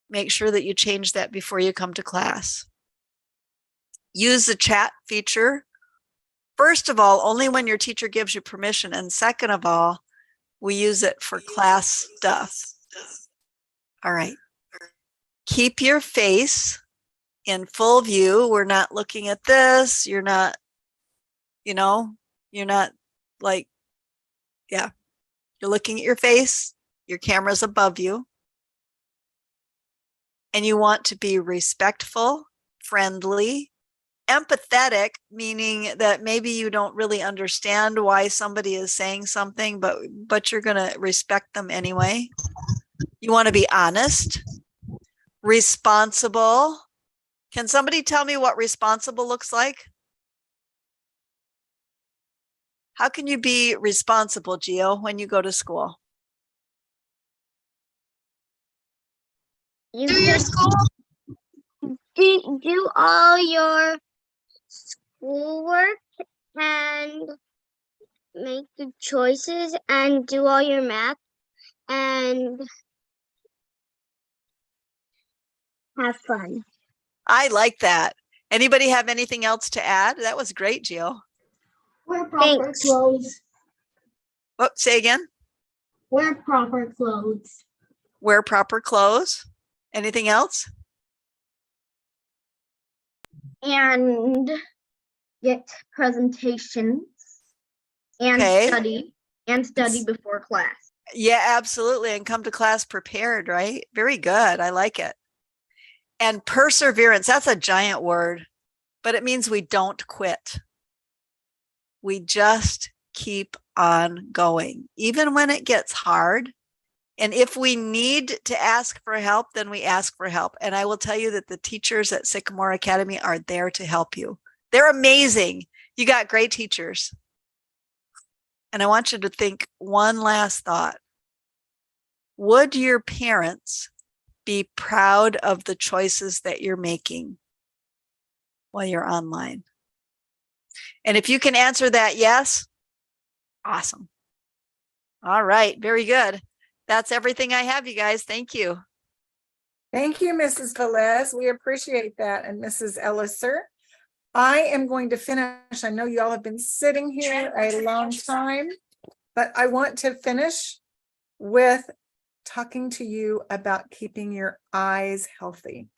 Make sure that you change that before you come to class. Use the chat feature. First of all, only when your teacher gives you permission. And second of all, we use it for class stuff. All right. Keep your face in full view. We're not looking at this. You're not, you're not like, yeah, you're looking at your face. Your camera's above you. And you want to be respectful, friendly, empathetic, meaning that maybe you don't really understand why somebody is saying something, but you're going to respect them anyway. You want to be honest, responsible. Can somebody tell me what responsible looks like? How can you be responsible, Gio, when you go to school? You just do all your schoolwork and make good choices and do all your math and have fun. I like that. Anybody have anything else to add? That was great, Gio. Wear proper clothes. Oh, say again. Wear proper clothes. Wear proper clothes. Anything else? And get presentations and study before class. Yeah, absolutely. And come to class prepared, right? Very good. I like it. And perseverance, that's a giant word, but it means we don't quit. We just keep on going, even when it gets hard. And if we need to ask for help, then we ask for help. And I will tell you that the teachers at Sycamore Academy are there to help you. They're amazing. You got great teachers. And I want you to think one last thought. Would your parents be proud of the choices that you're making while you're online? And if you can answer that yes, awesome. All right, very good. That's everything I have, you guys. Thank you. Thank you, Mrs. Velez. We appreciate that. And Mrs. Elliser, I am going to finish. I know you all have been sitting here a long time, but I want to finish with talking to you about keeping your eyes healthy.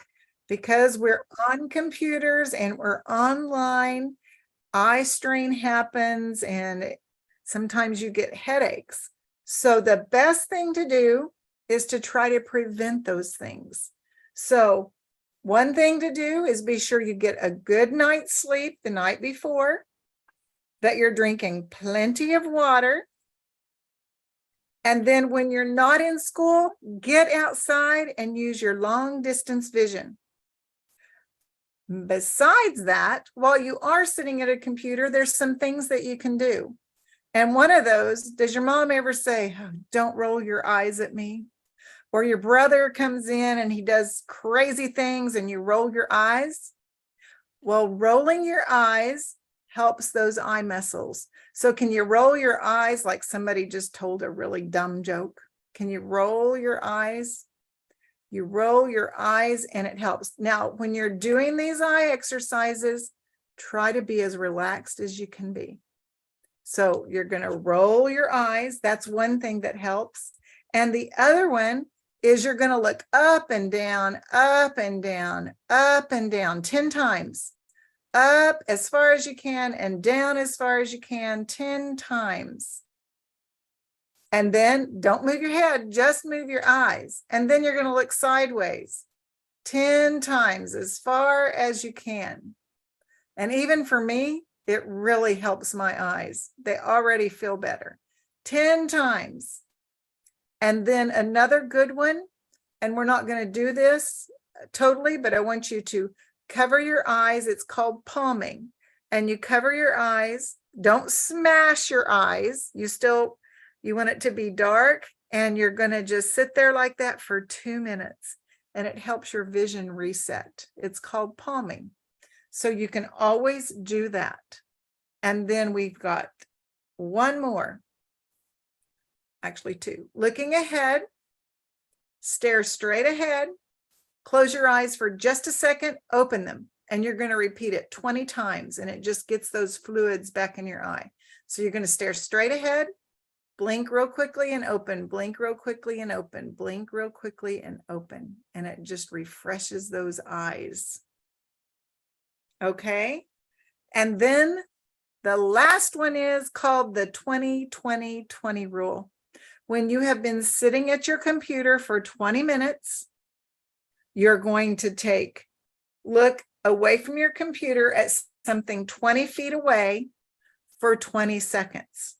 Because we're on computers and we're online, eye strain happens and sometimes you get headaches. So the best thing to do is to try to prevent those things. So one thing to do is be sure you get a good night's sleep the night before, that you're drinking plenty of water. And then when you're not in school, get outside and use your long distance vision. Besides that, while you are sitting at a computer, there's some things that you can do. And one of those, does your mom ever say, oh, don't roll your eyes at me? Or your brother comes in and he does crazy things and you roll your eyes? Well, rolling your eyes helps those eye muscles. So can you roll your eyes like somebody just told a really dumb joke? Can you roll your eyes? You roll your eyes and it helps. Now, when you're doing these eye exercises, try to be as relaxed as you can be. So you're going to roll your eyes. That's one thing that helps. And the other one is you're going to look up and down, up and down, up and down 10 times. Up as far as you can and down as far as you can 10 times. And then don't move your head, just move your eyes. And then you're going to look sideways 10 times as far as you can. And even for me, it really helps my eyes. They already feel better. 10 times. And then another good one, and we're not going to do this totally, but I want you to cover your eyes. It's called palming. And you cover your eyes. Don't smash your eyes. You want it to be dark, and you're going to just sit there like that for 2 minutes, and it helps your vision reset. It's called palming. So you can always do that. And then we've got one more. Actually, two. Looking ahead, stare straight ahead, close your eyes for just a second, open them, and you're going to repeat it 20 times, and it just gets those fluids back in your eye. So you're going to stare straight ahead, blink real quickly and open, blink real quickly and open, blink real quickly and open, and it just refreshes those eyes. Okay. And then the last one is called the 20-20-20 rule. When you have been sitting at your computer for 20 minutes, you're going to look away from your computer at something 20 feet away for 20 seconds.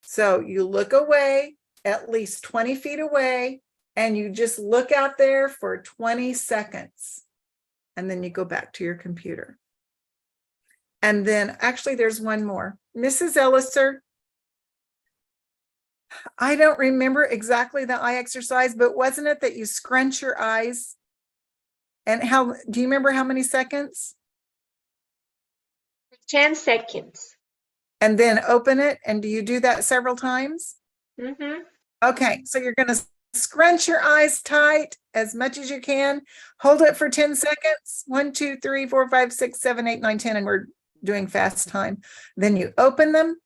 So you look away, at least 20 feet away, and you just look out there for 20 seconds. And then you go back to your computer. And then actually there's one more. Mrs. Elliser, I don't remember exactly the eye exercise, but wasn't it that you scrunch your eyes? And do you remember how many seconds? 10 seconds. And then open it. And do you do that several times? Mm-hmm. Okay, so you're going to scrunch your eyes tight as much as you can. Hold it for 10 seconds. 1, 2, 3, 4, 5, 6, 7, 8, 9, 10. And we're doing fast time. Then you open them.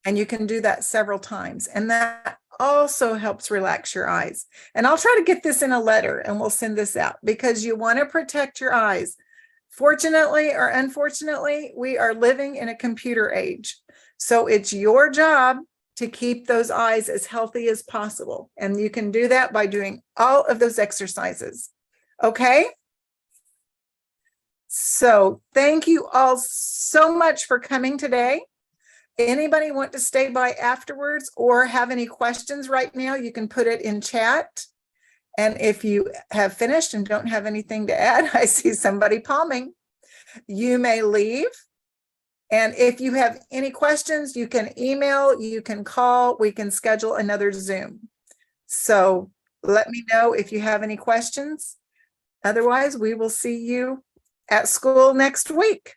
And you can do that several times. And that also helps relax your eyes. And I'll try to get this in a letter and we'll send this out because you want to protect your eyes. Fortunately or unfortunately, we are living in a computer age. So it's your job to keep those eyes as healthy as possible. And you can do that by doing all of those exercises. Okay? So thank you all so much for coming today. Anybody want to stay by afterwards or have any questions right now, you can put it in chat. And if you have finished and don't have anything to add, I see somebody palming, you may leave. And if you have any questions, you can email, you can call, we can schedule another Zoom. So let me know if you have any questions. Otherwise, we will see you at school next week.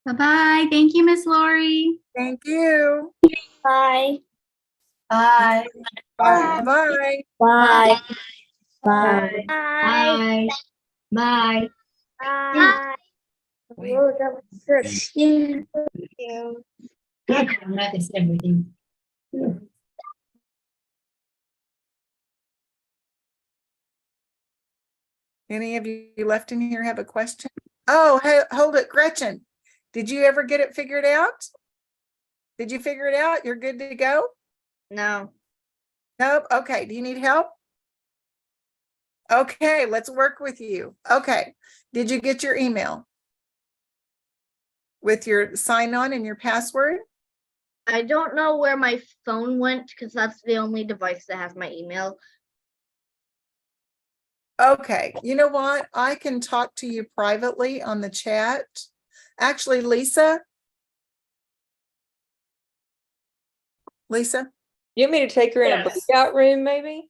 Bye-bye. Thank you, Miss Lori. Thank you. Bye. Bye. Bye. Bye. Bye. Bye. Bye. Bye. Bye. Oh, that was good. Thank you. That is everything. Any of you left in here have a question? Oh, hey, hold it, Gretchen. Did you ever get it figured out? Did you figure it out? You're good to go? No. Nope. Okay. Do you need help? Okay, let's work with you. Okay. Did you get your email with your sign on and your password? I don't know where my phone went because that's the only device that has my email. Okay. You know what? I can talk to you privately on the chat. Actually, Lisa. Lisa? You want me to take her in a Yes. breakout room, maybe?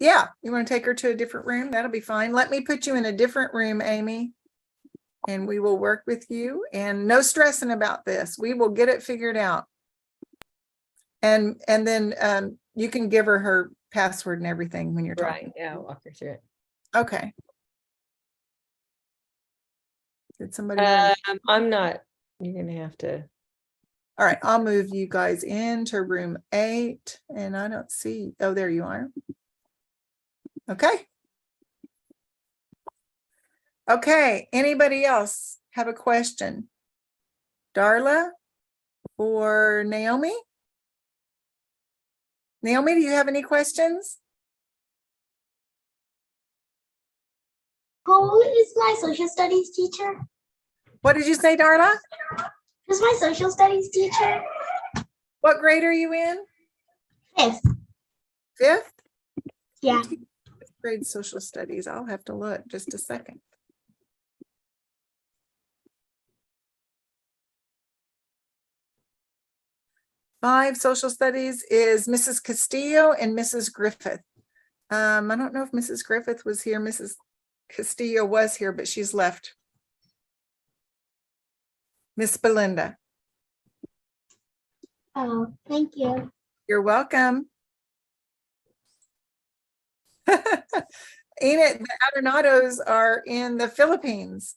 Yeah, you want to take her to a different room? That'll be fine. Let me put you in a different room, Amy, and we will work with you. And no stressing about this. We will get it figured out. And then you can give her password and everything when you're talking. Right. Yeah, I'll walk her through it. Okay. Did somebody? I'm not. You're gonna have to. All right, I'll move you guys into room 8, and I don't see. Oh, there you are. Okay. Okay, anybody else have a question? Darla or Naomi? Naomi, do you have any questions? Who is my social studies teacher? What did you say, Darla? Who's my social studies teacher? What grade are you in? 5th. 5th? Yeah. Grade social studies. I'll have to look just a second. Five social studies is Mrs. Castillo and Mrs. Griffith. I don't know if Mrs. Griffith was here. Mrs. Castillo was here, but she's left. Miss Belinda. Oh, thank you. You're welcome. Enid, the Adonados are in the Philippines.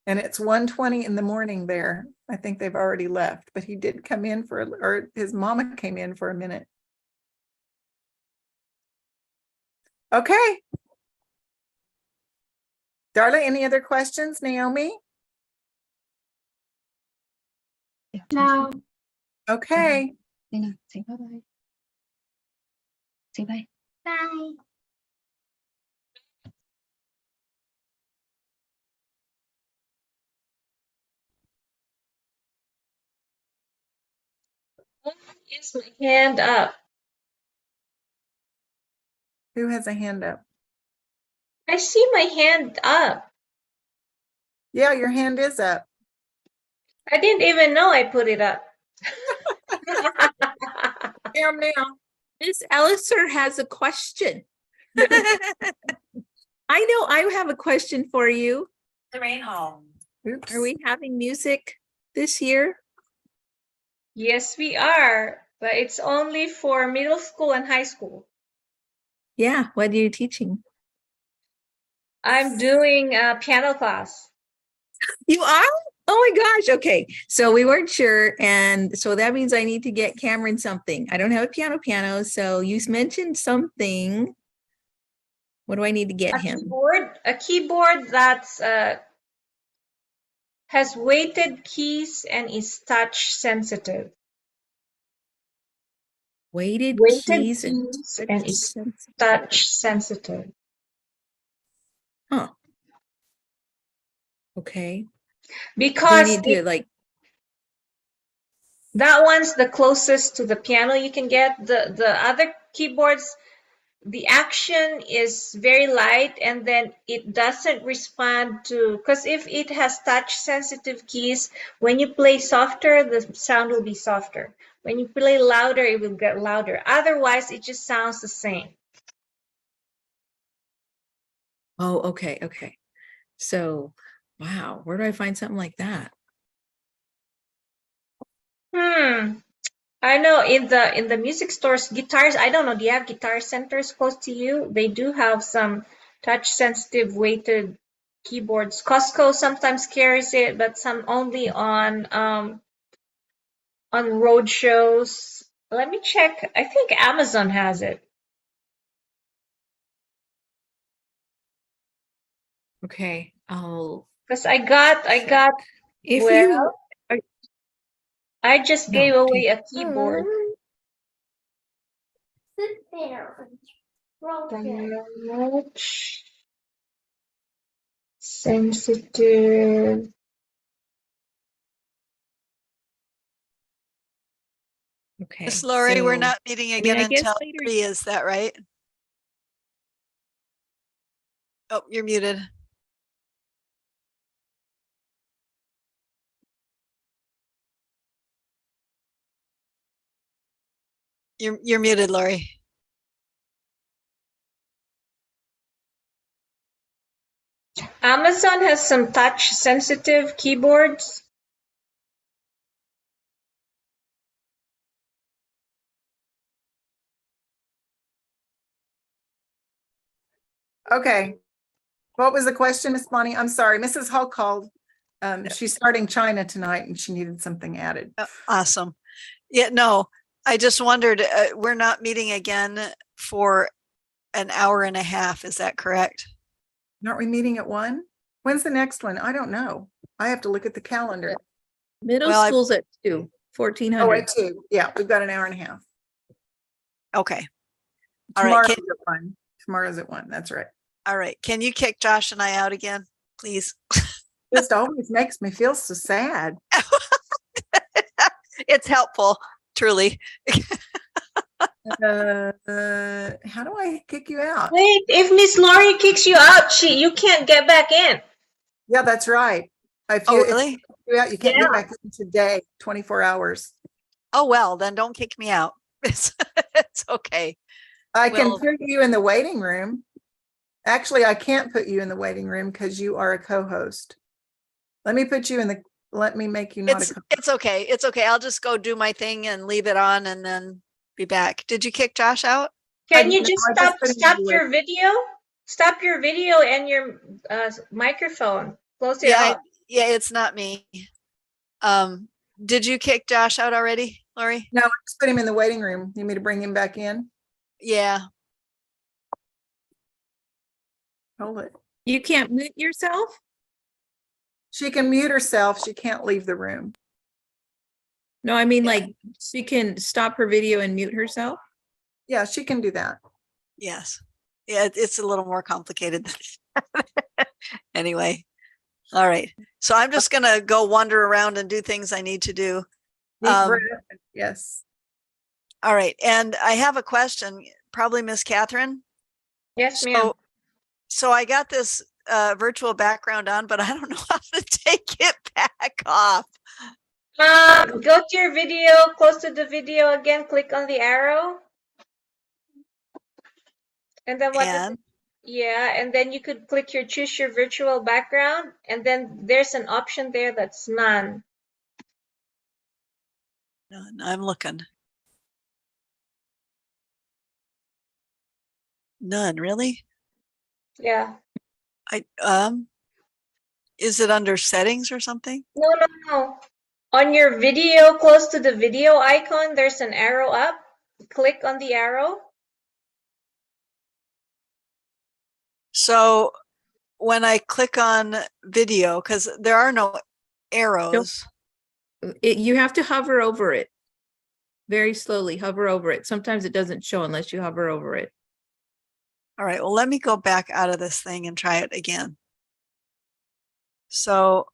And it's 1:20 in the morning there. I think they've already left, but he did come in for, or his mama came in for a minute. Okay. Darla, any other questions? Naomi? No. Okay. Say bye-bye. Say bye. Bye. Is my hand up? Who has a hand up? I see my hand up. Yeah, your hand is up. I didn't even know I put it up. Now. Miss Elliser has a question. I know I have a question for you. Lorraine Hall. Oops. Are we having music this year? Yes, we are, but it's only for middle school and high school. Yeah, what are you teaching? I'm doing a piano class. You are? Oh my gosh. Okay. So we weren't sure. And so that means I need to get Cameron something. I don't have a piano. So you mentioned something. What do I need to get him? A keyboard that's has weighted keys and is touch sensitive. Weighted Weighted keys and is touch sensitive. Huh. Okay. Because we need to like that one's the closest to the piano you can get. The other keyboards, the action is very light and then it doesn't respond to, because if it has touch sensitive keys, when you play softer, the sound will be softer. When you play louder, it will get louder. Otherwise, it just sounds the same. Oh, okay, okay. So, wow, where do I find something like that? I know in the music stores, guitars, I don't know, do you have guitar centers close to you? They do have some touch sensitive weighted keyboards. Costco sometimes carries it, but some only on road shows. Let me check. I think Amazon has it. Okay, I'll Because I got if well, you I just gave away a keyboard. Sit there. Roll there. Touch sensitive. okay. Miss Lori, we're so- not meeting I again guess until later- 3, is that right? Oh, you're muted. You're muted, Lori. Amazon has some touch sensitive keyboards. Okay. What was the question, Miss Bonnie? I'm sorry, Mrs. Hull called. She's starting China tonight and she needed something added. Awesome. Yeah, no, I just wondered, we're not meeting again for an hour and a half. Is that correct? Aren't we meeting at 1? When's the next one? I don't know. I have to look at the calendar. Middle Well, school's at 2, 1400. Oh, at 2. Yeah, we've got an hour and a half. Okay. All right. Tomorrow's at 1. Tomorrow's at 1. That's right. All right. Can you kick Josh and I out again, please? Just always makes me feel so sad. It's helpful, truly. How do I kick you out? Wait, if Miss Lori kicks you out, you can't get back in. Yeah, that's right. If Oh, you, if really? you kick you out, you can't Yeah. get back in today, 24 hours. Oh, well, then don't kick me out. It's okay. I can Well- put you in the waiting room. Actually, I can't put you in the waiting room because you are a co-host. Let me put you in the, let me make you not a co. It's okay. It's okay. I'll just go do my thing and leave it on and then be back. Did you kick Josh out? Can you No, just I just put him stop in the your video? Stop your video and your microphone. Close it Yeah, out. yeah, it's not me. Did you kick Josh out already, Lori? No, I just put him in the waiting room. You need me to bring him back in? Yeah. Hold it. You can't mute yourself? She can mute herself. She can't leave the room. No, I mean, like, she can stop her video and mute herself? Yeah, she can do that. Yes. Yeah, it's a little more complicated. than Anyway. All right. So I'm just gonna go wander around and do things I need to do. Deep Um, breath. Yes. All right. And I have a question, probably Miss Catherine. Yes, ma'am. So I got this virtual background on, but I don't know how to take it back off. Go to your video, close to the video again, click on the arrow. And then what? And Yeah, and then you could click your choose your virtual background, and then there's an option there that's none. I'm looking. None, really? Yeah. Is it under settings or something? No, no, no. On your video, close to the video icon, there's an arrow up. Click on the arrow. So when I click on video, because there are no arrows. You have to hover over it. Very slowly, hover over it. Sometimes it doesn't show unless you hover over it. All right, well, let me go back out of this thing and try it again. So